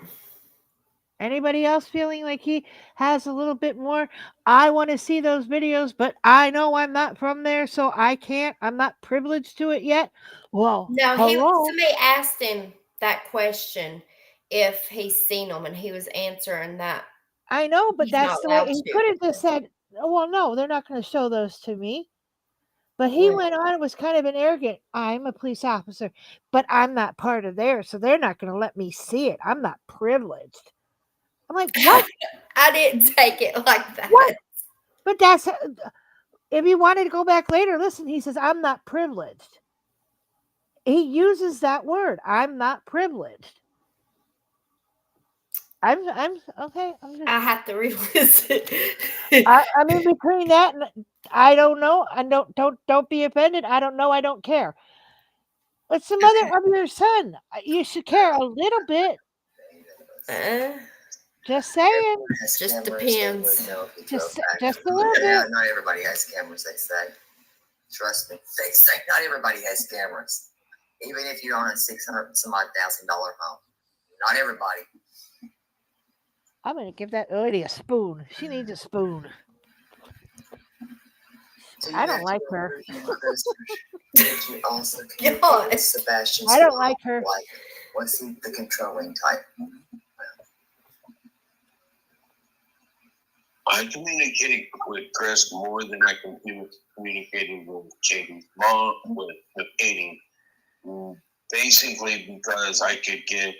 Anybody else feeling like he has a little bit more? I want to see those videos, but I know I'm not from there, so I can't. I'm not privileged to it yet. Well, No, hello. somebody asked him that question if he's seen them, and he was answering that. I know, but He's that's not the way allowed he to. could have just said, oh, well, no, they're not going to show those to me. But he Right. went on and was kind of an arrogant. I'm a police officer, but I'm not part of theirs, so they're not going to let me see it. I'm not privileged. I'm like, what? I didn't take it like that. What? But that's, if you wanted to go back later, listen, he says, I'm not privileged. He uses that word. I'm not privileged. I'm okay. I'm just, I have to re-listen. I mean, between that and I don't know, and don't be offended. I don't know. I don't care. It's the mother of your son. You should care a little bit. Just saying. Has Just cameras, depends. they would know if you Just drove back. a little Yeah, bit. not everybody has cameras, they say. Trust me. They say not everybody has cameras. Even if you own a $600,000 home. Not everybody. I'm gonna give that lady a spoon. She needs a spoon. So I you don't have like to her. remember your mother's- Did you also God. communicate with Sebastian's I don't mom? like her. Like, was he the controlling type? I communicated with Chris more than I communicated with Katie's mom, with Katie. Basically, because I could get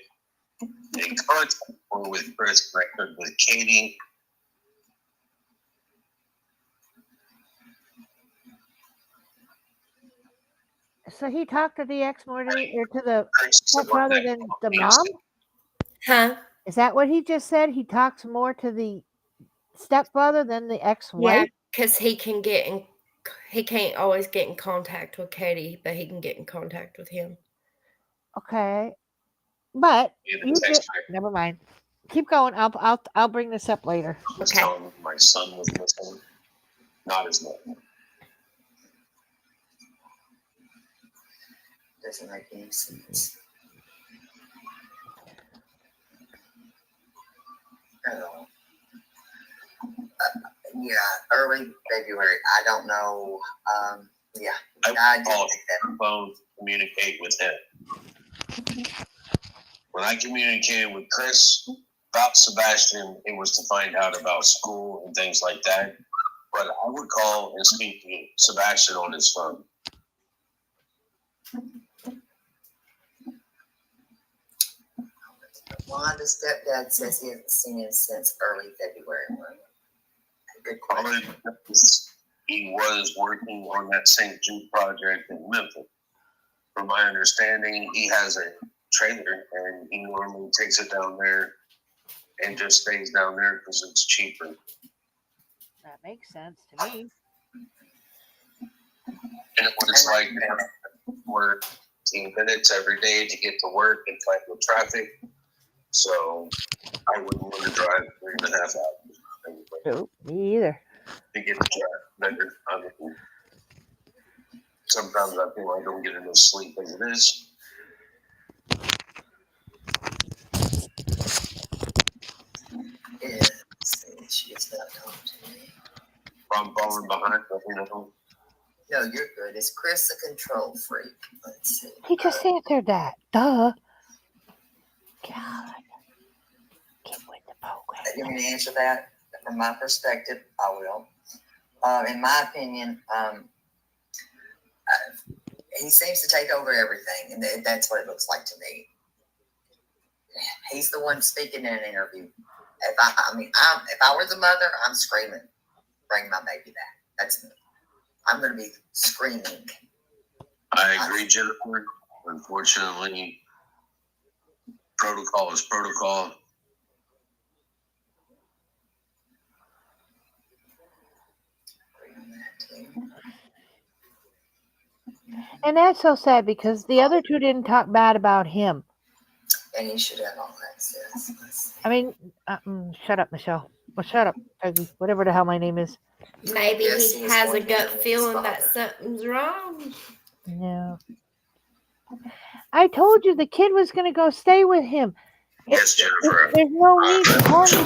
in contact more with Chris than I could with Katie. So he talked to the ex more or to the Chris is the one stepfather that than the used mom? it. Huh? Is that what he just said? He talks more to the stepfather than the Yeah, ex-wife? because he can't always get in contact with Katie, but he can get in contact with him. Okay. But Either you text just never mind. Keep going. I'll bring this up later. was Okay. telling me my son was missing. Not his mom. Doesn't make any sense. Oh. Yeah, early February. I don't know. Yeah, I I would did call think that. the phone, communicate with him. When I communicated with Chris about Sebastian, it was to find out about school and things like that. But I would call and speak to Sebastian on his phone. Wanda stepdad says he hasn't seen him since early February. Good Probably question. because he was working on that St. Jude project in Memphis. From my understanding, he has a trailer and he normally takes it down there and just stays down there because it's cheaper. That makes sense to me. And it was like work 15 minutes every day to get to work and fight with traffic. So I wouldn't want to drive 3.5 hours Nope, me either. to get to better. I mean, sometimes I feel I don't get enough sleep as it is. Yeah, she is not talking to me. If I'm falling behind, you know. No, you're good. Is Chris a control freak? Let's see. He just answered that. Duh. God. Get with the program. You want me to answer that? From my perspective, I will. In my opinion, he seems to take over everything, and that's what it looks like to me. He's the one speaking in an interview. If I were the mother, I'm screaming, "Bring my baby back!" That's me. I'm going to be screaming. I agree, Jennifer. Unfortunately, protocol is protocol. And that's so sad because the other two didn't talk bad about him. And he should have all access. I mean, shut up, Michelle. Well, shut up, Peggy. Whatever the hell my name is. Maybe Yes, he he was has a wondering gut if his feeling that father- something's wrong. No. I told you the kid was going to go stay with him. Yes, Jennifer. There's no need to call him.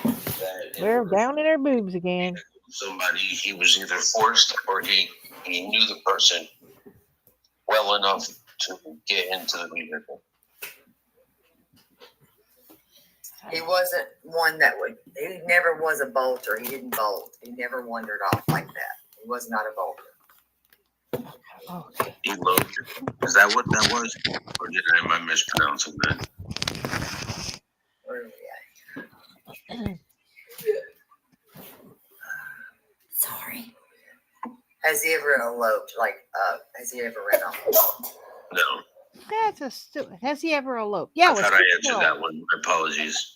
That We're down in our boobs again. somebody, he was either forced or he knew the person well enough to get into the vehicle. He wasn't one that would. He never was a bolter. He didn't bolt. He never wandered off like that. He was not a bolter. Oh, He loaded. Is that what that was? Or am I mispronouncing that? Where are we at? Sorry. Has he ever eloped? Has he ever ran off? No. that's a stupid. Has he ever eloped? Yeah, I with thought I six answered girls. that one. My apologies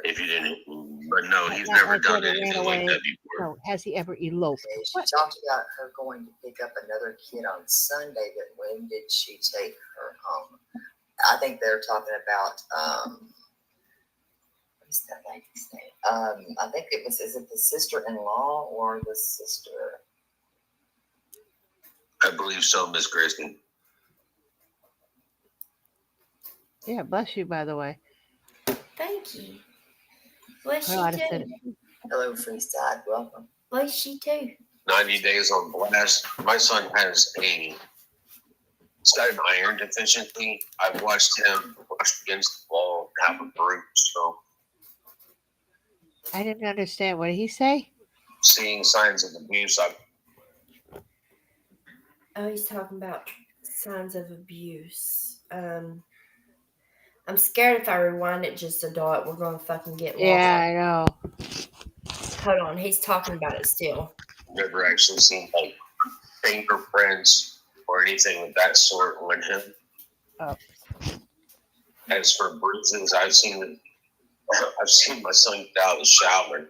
if you didn't. But no, he's Not never like done that, ran anything away. like that before. No, has he ever eloped? Okay, she talked about her going to pick up another kid on Sunday, but when did she take her home? I think they're talking about what is that lady's name? I think is it the sister-in-law or the sister? I believe so, Miss Gracie. Yeah, bless you, by the way. Thank you. Bless Well, I'd you have said too. it. Hello, Freestyle. Welcome. Bless you too. 90 days on blast. My son has he's got an iron deficiency. I've watched him brush against the wall, have a bruise. So I didn't understand. What did he say? seeing signs of abuse, Oh, he's talking about signs of abuse. I'm scared if I rewind it just a dot, we're gonna fucking get lost. Yeah, I know. Hold on, he's talking about it still. never actually seen like fingerprints or anything of that sort on him. Oh. As for bruises, I've seen my son get out of the shower, and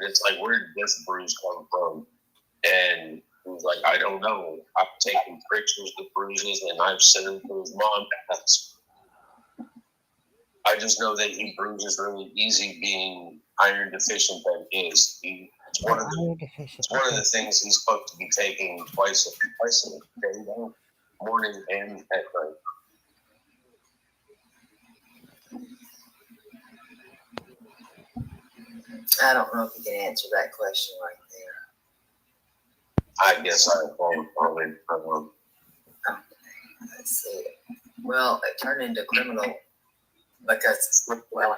it's like, where did this bruise come from? And he was like, I don't know. I've taken pictures of bruises and I've sent them to his mom. I just know that he bruises really easy, being iron deficient that he is. It's one of the Iron deficient. It's one of the things he's supposed to be taking twice a day, morning and at night. I don't know if you can answer that question right there. I guess I won't. Let's see. Well, it turned into criminal because, well,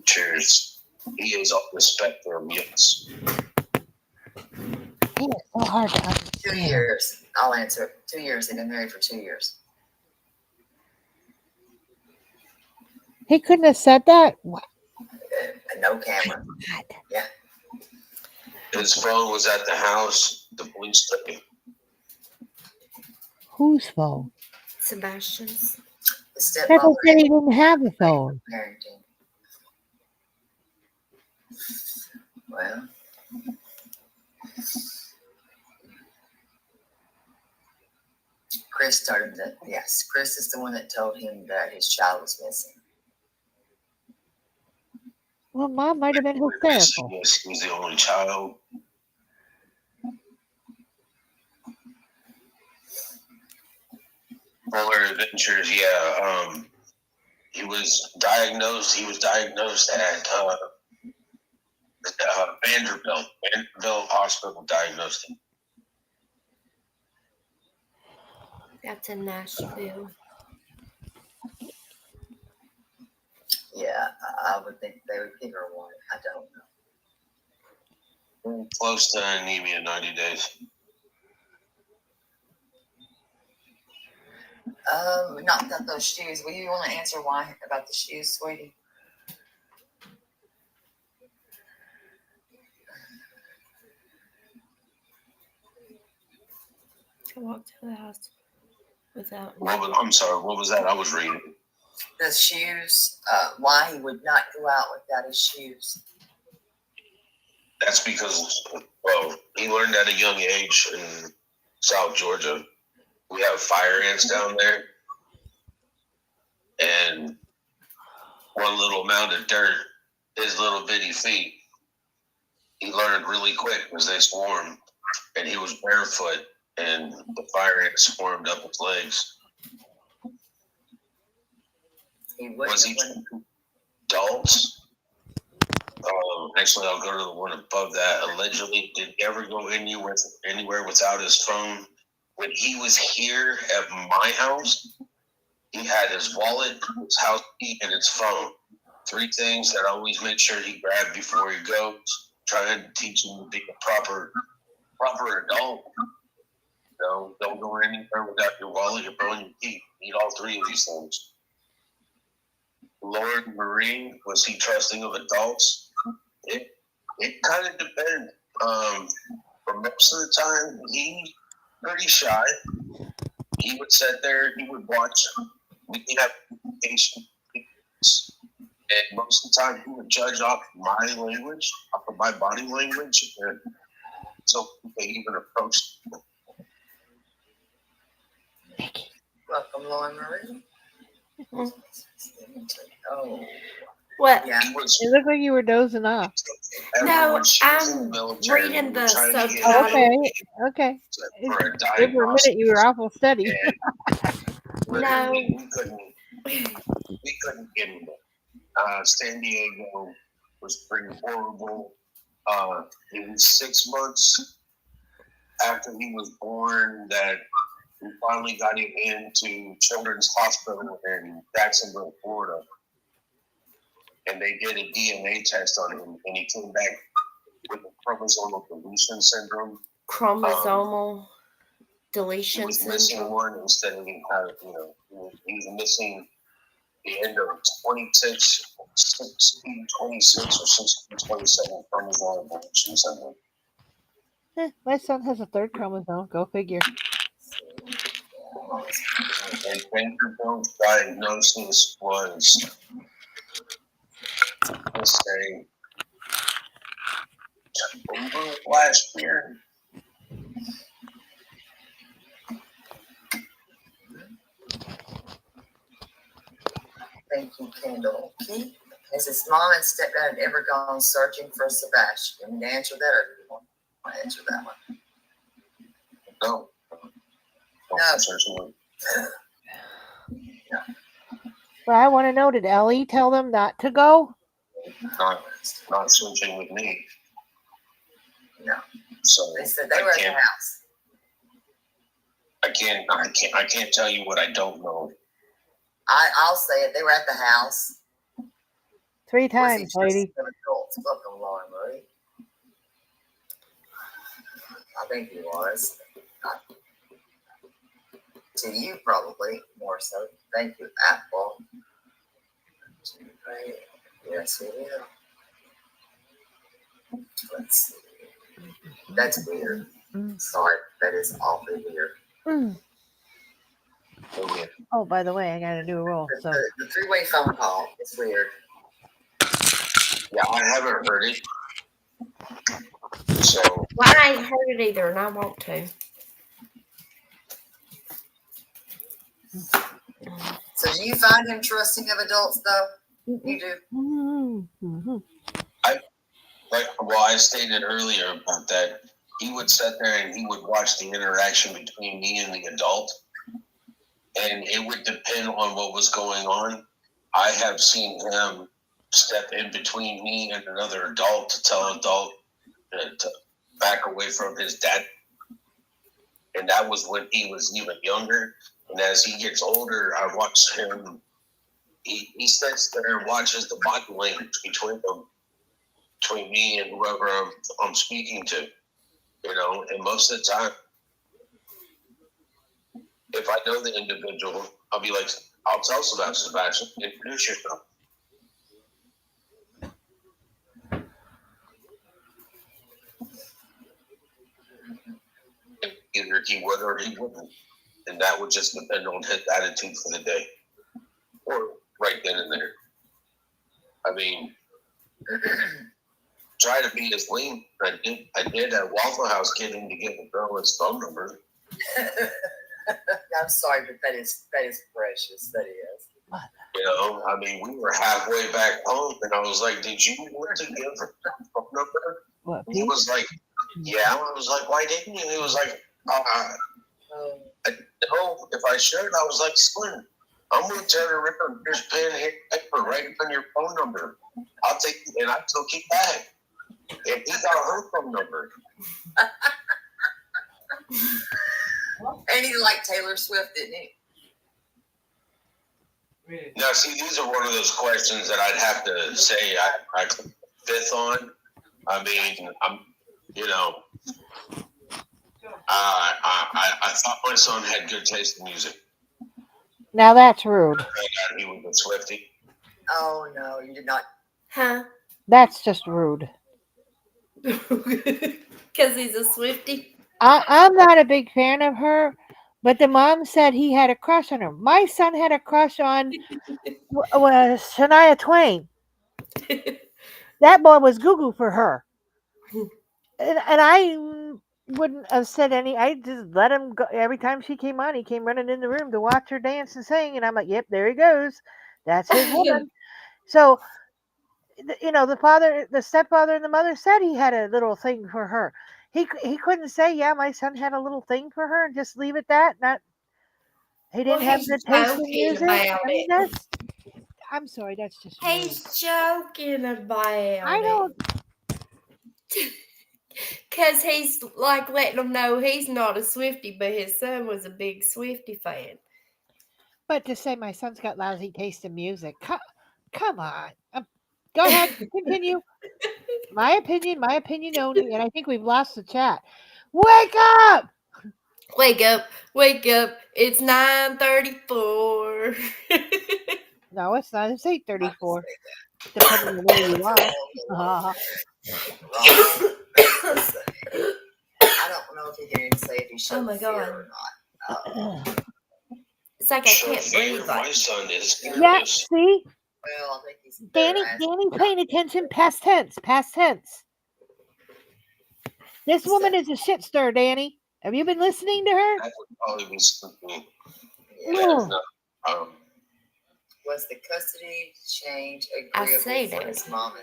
Cheers. He is off the spectrum, yes. He is so hard to 2 understand. years. I'll answer it. 2 years. They've been married for 2 years. He couldn't have said that. What? And no camera. God. His phone was at the house. The police took it. Whose phone? Sebastian's. The Pepper stepmother said he didn't have a phone. parenting. Well, Chris started that. Yes, Chris is the one that told him that his child was missing. Well, Mom might have been hysterical. Yes, he was the only child. Fuller Adventures, yeah. He was diagnosed at Vanderbilt Hospital diagnosed him. That's in Nashville. Yeah, I would think they would give her one. I don't know. Close to anemia, 90 days. Not about those shoes. Will you want to answer why about the shoes, sweetie? I walked to the house without. I'm sorry, what was that? I was reading. The shoes. Why he would not go out without his shoes. That's because, well, he learned at a young age in South Georgia. We have fire ants down there. And one little mound of dirt, his little bitty feet, he learned really quick because they swarmed. And he was barefoot, and the fire ants swarmed up his legs. He Was he wouldn't. adults? Actually, I'll go to the one above that. Allegedly, did he ever go anywhere without his phone? When he was here at my house, he had his wallet, his house key, and his phone. 3 things that I always make sure he grabbed before he goes. Trying to teach him to be a proper adult. Don't go anywhere without your wallet, your phone, your key. You need all 3 of these things. Lord Marine, was he trusting of adults? It kind of depends. For most of the time, he's pretty shy. He would sit there, he would watch. We did have communication. And most of the time, he would judge off my language, off of my body language. And so they even approached. Welcome, Lauren Marie. Oh, What? yeah. He was, It looked like you were dozing off. No, when she was in I'm military, reading we the were trying to get subtitle. him Okay. for a For a diagnostic. minute, you were awful steady. And No. literally, we couldn't get him. San Diego was pretty horrible. It was 6 months after he was born that we finally got him into Children's Hospital in Jacksonville, Florida. And they did a DNA test on him, and he came back with a chromosomal deletion syndrome. Chromosomal He deletion was missing syndrome. one instead of he was missing the end of 26 or 16, 27 chromosomal deletion syndrome. My son has a 3rd chromosome. Go figure. And Vanderbilt's diagnosis was, let's say, over last year. Thank you, Kendall. Keith, has his mom and stepdad ever gone searching for Sebastian? You want me to answer that, or do you want to answer that one? No. No. Certainly. But I want to know, did Ellie tell them not to go? Not searching with me. No. So They said they were at the house. I can't tell you what I don't know. I'll say it. They were at the house. 3 Was he times, just lady. an adult? Fucking Lauren Murray. I think he was. To you, probably more so. Thank you, Apple. Yes, it is. Let's see. That's weird. Sorry, that is awfully weird. Oh, by the way, I got to do a roll. So The three-way phone call is weird. Yeah, I haven't heard it. So Well, I ain't heard it either, and I want to. So do you find him trusting of adults, though? You do? I stated earlier about that. He would sit there and he would watch the interaction between me and the adult, and it would depend on what was going on. I have seen him step in between me and another adult to tell an adult to back away from his dad. And that was when he was even younger. And as he gets older, I watch him. He sits there and watches the body language between them, between me and whoever I'm speaking to. You know, and most of the time, if I know the individual, I'll be like, I'll tell Sebastian, introduce yourself. Either he would or he wouldn't. And that would just depend on his attitude for the day. Or right then and there. I mean, try to be as lean. I did at Waffle House get him to give the girl his phone number. I'm sorry, but that is precious. That is. You know, I mean, we were halfway back home, and I was like, "Did you want to give her the phone number?" what? He was like, "Yeah." I was like, "Why didn't you?" He was like, "No, if I should." I was like, "Son, I'm going to turn around. There's pen and paper right on your phone number. I'll take it, and I took it back." And he got her phone number. And he liked Taylor Swift, didn't he? Now, see, these are one of those questions that I'd have to say I fifth on. I mean, I thought my son had good taste in music. Now that's rude. He was a Swiftie. Oh no, you did not. Huh? That's just rude. Because he's a Swiftie. I'm not a big fan of her, but the mom said he had a crush on her. My son had a crush on Shania Twain. That boy was goo-goo for her. And I wouldn't have said any. I just let him go. Every time she came on, he came running in the room to watch her dance and sing. And I'm like, yep, there he goes. That's his woman. So, the stepfather and the mother said he had a little thing for her. He couldn't say, yeah, my son had a little thing for her and just leave it that. He didn't have he's good taste in joking music. about it. I'm sorry, that's just He's joking about it. I don't. Because he's like letting them know he's not a Swiftie, but his son was a big Swiftie fan. But to say my son's got lousy taste in music, come on. Go ahead, continue. My opinion only, and I think we've lost the chat. Wake up! Wake up, wake up. It's 9:34. No, it's not. It's 8:34. Depending on where you are. I don't know if he can even say if he showed Oh my fear God. or not. It's like I can't breathe. My son is. Yeah, see? Well, I think he's Danny paying attention. Past tense. This woman is a shit stir, Danny. Have you been listening to her? That would probably be something. No. Was the custody change I agreeable say for that. his mom?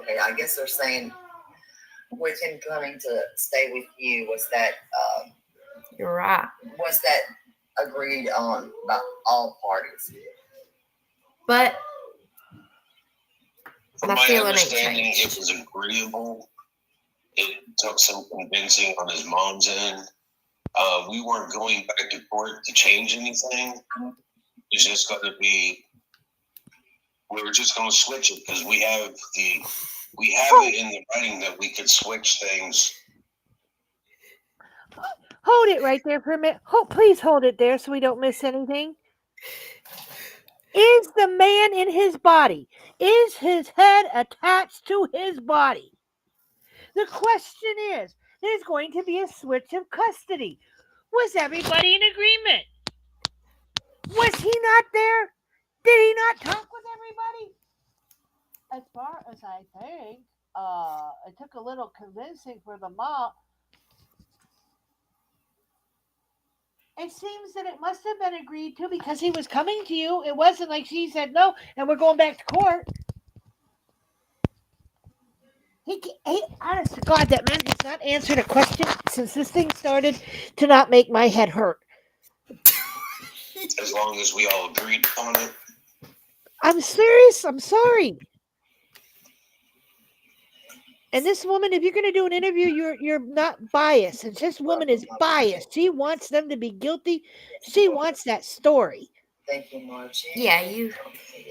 Okay, I guess they're saying with him coming to stay with you, You're right. was that agreed on by all parties? But From My my feeling ain't understanding, changed. it was agreeable. It took some convincing on his mom's end. We weren't going back to court to change anything. It's just going to be. We were just going to switch it because we have it in the writing that we could switch things. Hold it right there for a minute. Please hold it there so we don't miss anything. Is the man in his body? Is his head attached to his body? The question is, there's going to be a switch of custody. Was everybody in agreement? Was he not there? Did he not talk with everybody? As far as I think, it took a little convincing for the mom. It seems that it must have been agreed to because he was coming to you. It wasn't like she said no and we're going back to court. He honest to God, that man has not answered a question since this thing started to not make my head hurt. As long as we all agreed on it. I'm serious. I'm sorry. And this woman, if you're going to do an interview, you're not biased. And this woman is biased. She wants them to be guilty. She wants that story. Thank you, Margie. yeah, you.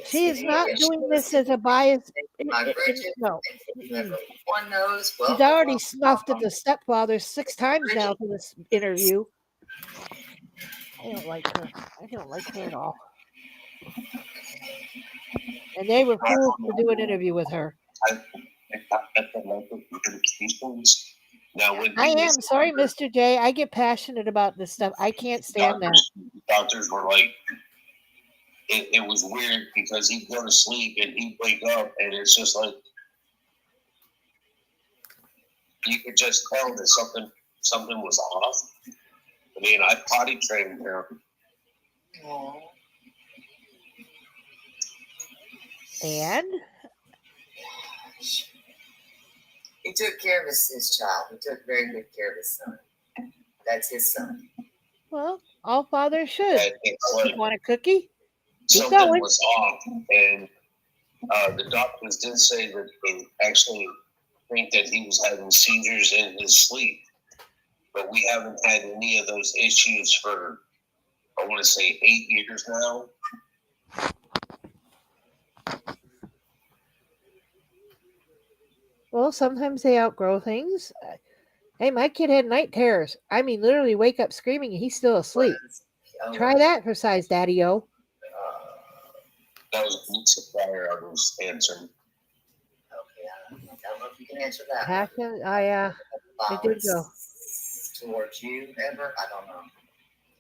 She is not doing this as a bias. My Bridget. No. Everyone knows. She's already snuffed at the stepfather 6 times now for this interview. I don't like her. I don't like her at all. And they were fools to do an interview with her. Now, when I am sorry, Mr. J. I get passionate about this stuff. I can't stand that. Doctors were like, it was weird because he'd go to sleep and he'd wake up and it's just like, you could just tell that something was off. I mean, I potty trained him. And he took care of his child. He took very good care of his son. That's his son. well, all fathers should. And it's like You want a cookie? Keep something going. was off, and the doctors did say that they actually think that he was having seizures in his sleep, but we haven't had any of those issues for, I want to say, 8 years now. Well, sometimes they outgrow things. Hey, my kid had night terrors. I mean, literally wake up screaming and he's still asleep. Try that for size daddy-o. That was a good supplier I was answering. Okay, I don't know if you can answer that. Passion? I did go. Towards you ever? I don't know.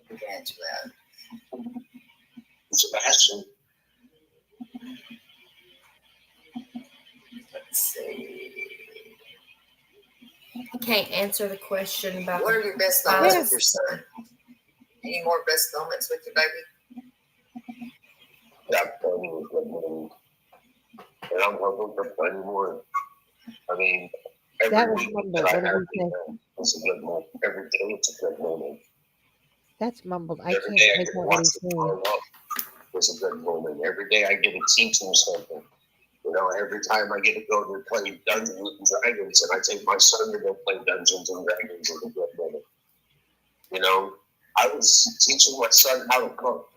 If you can answer that. Sebastian. Let's see. I can't answer the question about. What are your best moments with your son? Any more best moments with your baby? That plenty was good move. And I'm hoping for plenty more. I mean, every That was week mumbled. that I What did have he say? it's a good moment. Every day it's a good moment. That's mumbled. I Every can't day I make get out to what watch he's them saying. grow up. It's a good moment. Every day I get to teach them something. You know, every time I get to go to play Dungeons and Dragons, and I take my son to go play Dungeons and Dragons, it's a good moment. You know, I was teaching my son how to cook.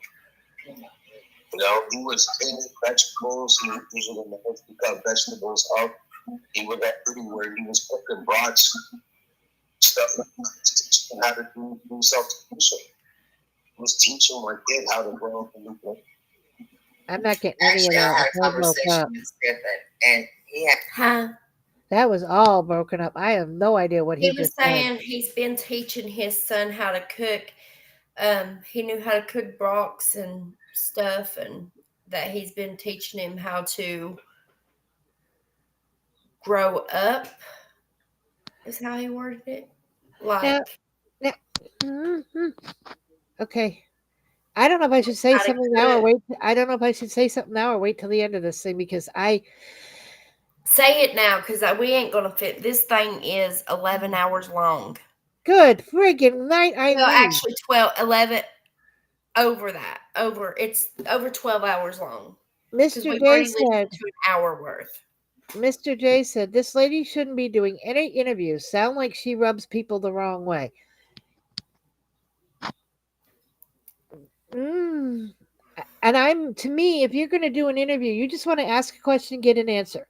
You know, he was eating vegetables. He was using them to cut vegetables up. He was everywhere. He was cooking brats, stuff, teaching how to do self-sufficient. He was teaching my kid how to grow up and do good. I'm not getting any of Actually, I that. had It's a all broke conversation up. with Stephen, and he had Huh? That was all broken up. I have no idea what He he was just said. saying he's been teaching his son how to cook. He knew how to cook brocks and stuff, and that he's been teaching him how to grow up. Is how he worded it. Like, Mhm. Okay. I don't know if I should say Gotta something do now or it. wait. I don't know if I should say something now or wait till the end of this thing because Say it now, because we ain't gonna fit. This thing is 11 hours long. good friggin' night, Well, Eileen. actually 12, 11, over that. It's over 12 hours long. Because Mr. we've J already listened said, to an hour worth. Mr. J said, this lady shouldn't be doing any interviews. Sound like she rubs people the wrong way. And to me, if you're going to do an interview, you just want to ask a question, get an answer.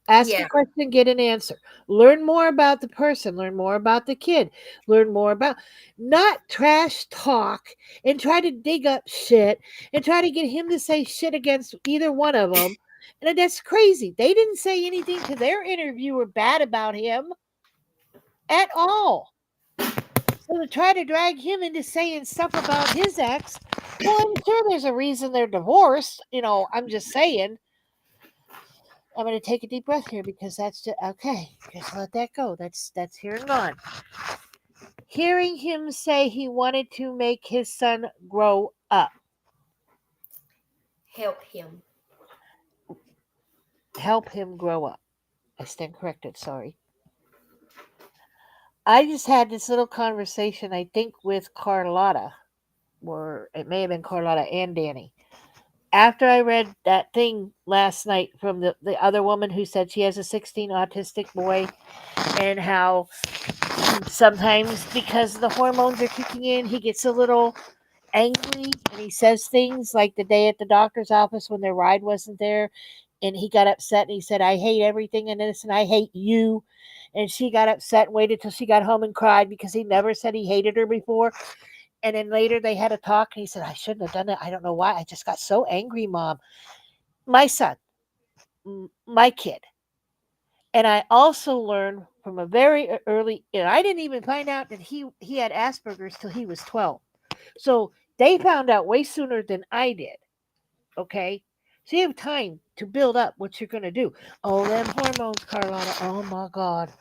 Ask a Yeah. question, get an answer. Learn more about the person, learn more about the kid, learn more about, not trash talk and try to dig up shit and try to get him to say shit against either one of them. And that's crazy. They didn't say anything to their interviewer bad about him at all. So to try to drag him into saying stuff about his ex, well, I'm sure there's a reason they're divorced. I'm just saying. I'm going to take a deep breath here because that's just okay. Just let that go. That's here and gone. Hearing him say he wanted to make his son grow up. Help him. Help him grow up. I stand corrected. Sorry. I just had this little conversation, I think, with Carlotta, or it may have been Carlotta and Danny. After I read that thing last night from the other woman who said she has a 16 autistic boy and how sometimes because the hormones are kicking in, he gets a little angry and he says things like the day at the doctor's office when their ride wasn't there and he got upset and he said, I hate everything in this and I hate you. And she got upset and waited till she got home and cried because he never said he hated her before. And then later they had a talk and he said, I shouldn't have done it. I don't know why. I just got so angry, Mom. My son, my kid. And I also learned from a very early, and I didn't even find out that he had Asperger's till he was 12. So they found out way sooner than I did. Okay? So you have time to build up what you're going to do. Oh, them hormones, Carlotta. Oh, my God.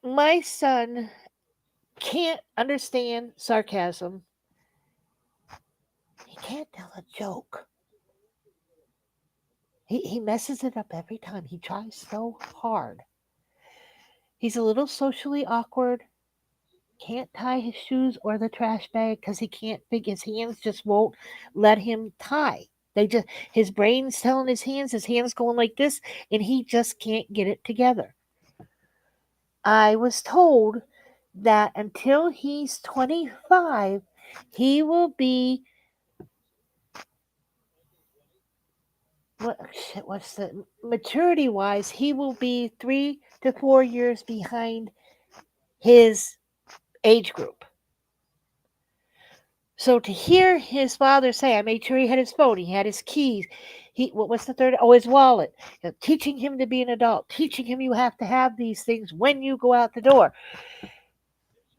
My son can't understand sarcasm. He can't tell a joke. He messes it up every time. He tries so hard. He's a little socially awkward. Can't tie his shoes or the trash bag because he can't figure his hands just won't let him tie. His brain's telling his hands going like this, and he just can't get it together. I was told that until he's 25, he will be what's the maturity wise, he will be 3 to 4 years behind his age group. So to hear his father say, I made sure he had his phone, he had his keys, what's the third? Oh, his wallet. Teaching him to be an adult, teaching him you have to have these things when you go out the door.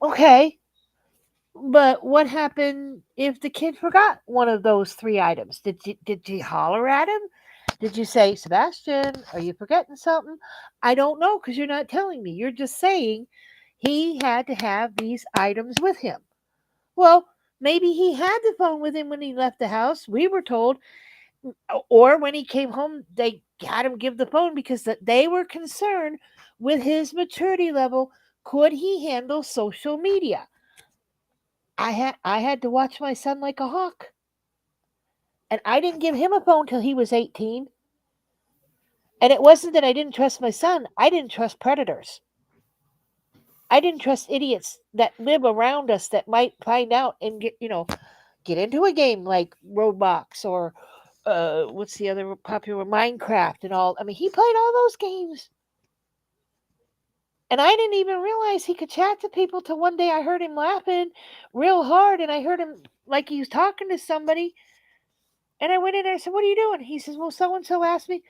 Okay, but what happened if the kid forgot one of those 3 items? Did you holler at him? Did you say, Sebastian, are you forgetting something? I don't know because you're not telling me. You're just saying he had to have these items with him. Well, maybe he had the phone with him when he left the house. We were told. Or when he came home, they had him give the phone because they were concerned with his maturity level. Could he handle social media? I had to watch my son like a hawk. And I didn't give him a phone till he was 18. And it wasn't that I didn't trust my son. I didn't trust predators. I didn't trust idiots that live around us that might find out and get into a game like Roblox or what's the other popular Minecraft and all. I mean, he played all those games. And I didn't even realize he could chat to people till one day I heard him laughing real hard and I heard him like he was talking to somebody. And I went in there and said, what are you doing? He says, well, so-and-so asked me.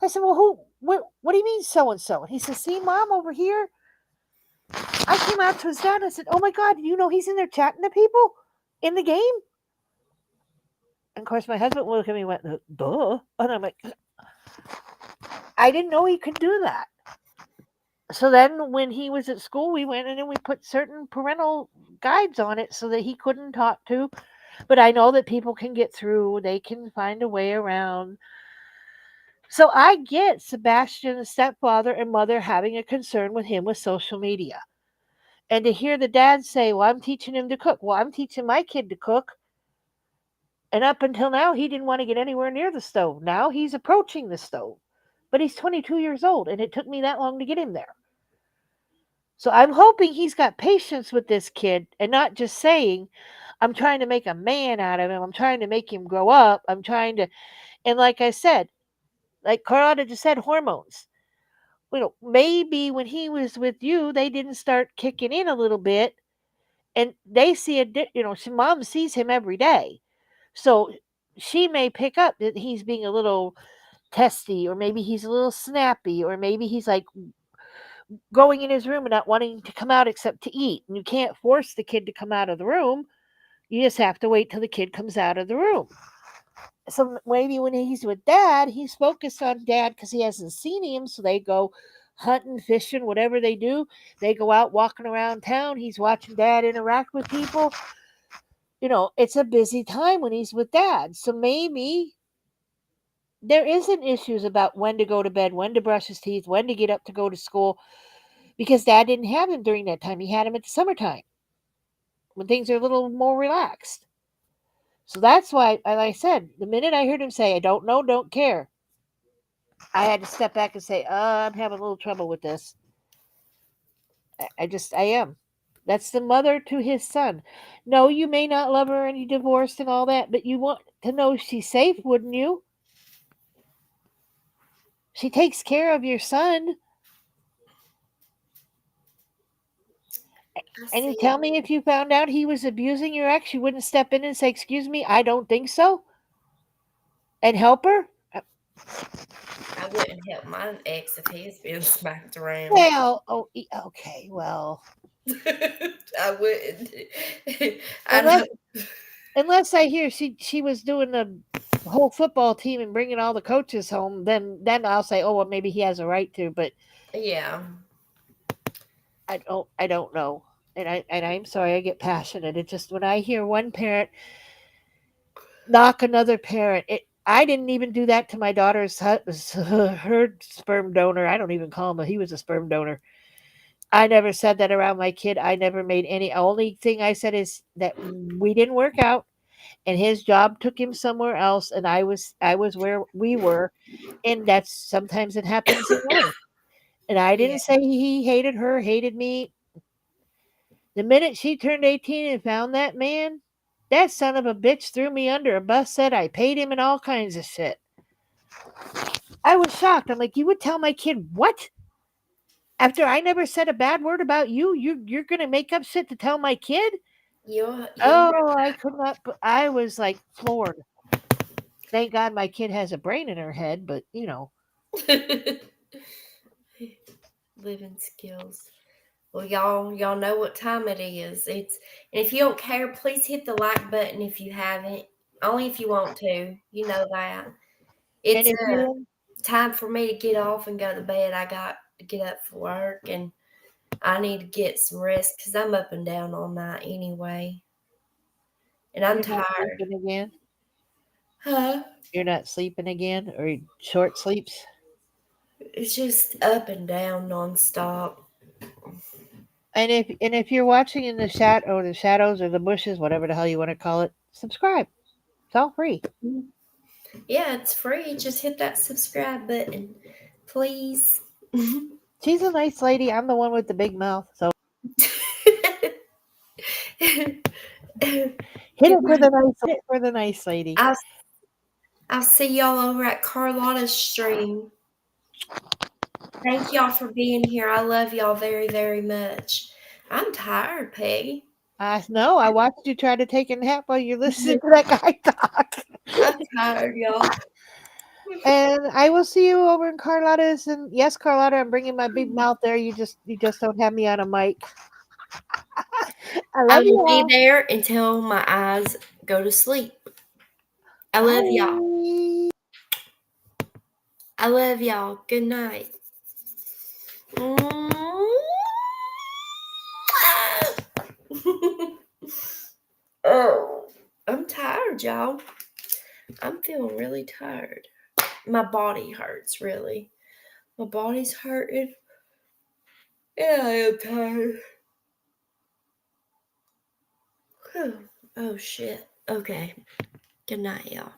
I said, well, what do you mean so-and-so? And he says, see, Mom, over here. I came out to his dad and I said, oh, my God, he's in there chatting to people in the game? And, of course, my husband looked at me and went, duh. And I'm like, I didn't know he could do that. So then when he was at school, we went in and we put certain parental guides on it so that he couldn't talk to. But I know that people can get through, they can find a way around. So I get Sebastian's stepfather and mother having a concern with him with social media. And to hear the dad say, well, I'm teaching him to cook. Well, I'm teaching my kid to cook. And up until now, he didn't want to get anywhere near the stove. Now he's approaching the stove. But he's 22 years old, and it took me that long to get him there. So I'm hoping he's got patience with this kid and not just saying, I'm trying to make a man out of him. I'm trying to make him grow up. I'm trying to, and like I said, like Carlotta just said, hormones. Maybe when he was with you, they didn't start kicking in a little bit, and they see mom sees him every day, so she may pick up that he's being a little testy, or maybe he's a little snappy, or maybe he's like going in his room and not wanting to come out except to eat. And you can't force the kid to come out of the room. You just have to wait till the kid comes out of the room. So maybe when he's with dad, he's focused on dad because he hasn't seen him. So they go hunting, fishing, whatever they do. They go out walking around town. He's watching dad interact with people. It's a busy time when he's with dad. So maybe there isn't issues about when to go to bed, when to brush his teeth, when to get up to go to school, because dad didn't have him during that time. He had him at the summertime when things are a little more relaxed. So that's why, like I said, the minute I heard him say, I don't know, don't care, I had to step back and say, I'm having a little trouble with this. I am. That's the mother to his son. No, you may not love her and you divorced and all that, but you want to know she's safe, wouldn't you? She takes care of your son. And you tell me if you found out he was abusing your ex, you wouldn't step in and say, excuse me, I don't think so? And help her? I wouldn't help my ex if he was being smacked around. Well, okay, well. I wouldn't. Unless I hear she was doing the whole football team and bringing all the coaches home, then I'll say, oh, well, maybe he has a right to. But yeah, I don't know. And I'm sorry, I get passionate. It just, when I hear one parent knock another parent, I didn't even do that to my daughter's her sperm donor. I don't even call him he was a sperm donor. I never said that around my kid. I never made any. Only thing I said is that we didn't work out, and his job took him somewhere else, and I was where we were, and that's sometimes it happens in life. And I didn't say he hated her, hated me. The minute she turned 18 and found that man, that son of a bitch threw me under a bus, said I paid him and all kinds of shit. I was shocked. I'm like, you would tell my kid what? After I never said a bad word about you, you're going to make up shit to tell my kid? I could not. I was like floored. Thank God my kid has a brain in her head, but living skills. Well, y'all know what time it is. And if you don't care, please hit the like button if you haven't. Only if you want to. You know that. It's time for me to get off and go to bed. I got to get up for work, and I need to get some rest because I'm up and down all night anyway. And I'm tired. Again? Huh? You're not sleeping again, or short sleeps? It's just up and down nonstop. And if you're watching in the shadows or the bushes, whatever the hell you want to call it, subscribe. It's all free. Yeah, it's free. Just hit that subscribe button, please. She's a nice lady. I'm the one with the big mouth, so hit it for the nice lady. I'll see y'all over at Carlotta's stream. Thank y'all for being here. I love y'all very, very much. I'm tired, Peggy. I know. I watched you try to take a nap while you're listening to that guy talk. I'm tired, y'all. And I will see you over in Carlotta's. And yes, Carlotta, I'm bringing my big mouth there. You just don't have me on a mic. I will be there until my eyes go to sleep. I love y'all. I love y'all. Good night. I'm tired, y'all. I'm feeling really tired. My body hurts, really. My body's hurting. Yeah, I am tired. Whew. Oh, shit. Okay. Good night, y'all.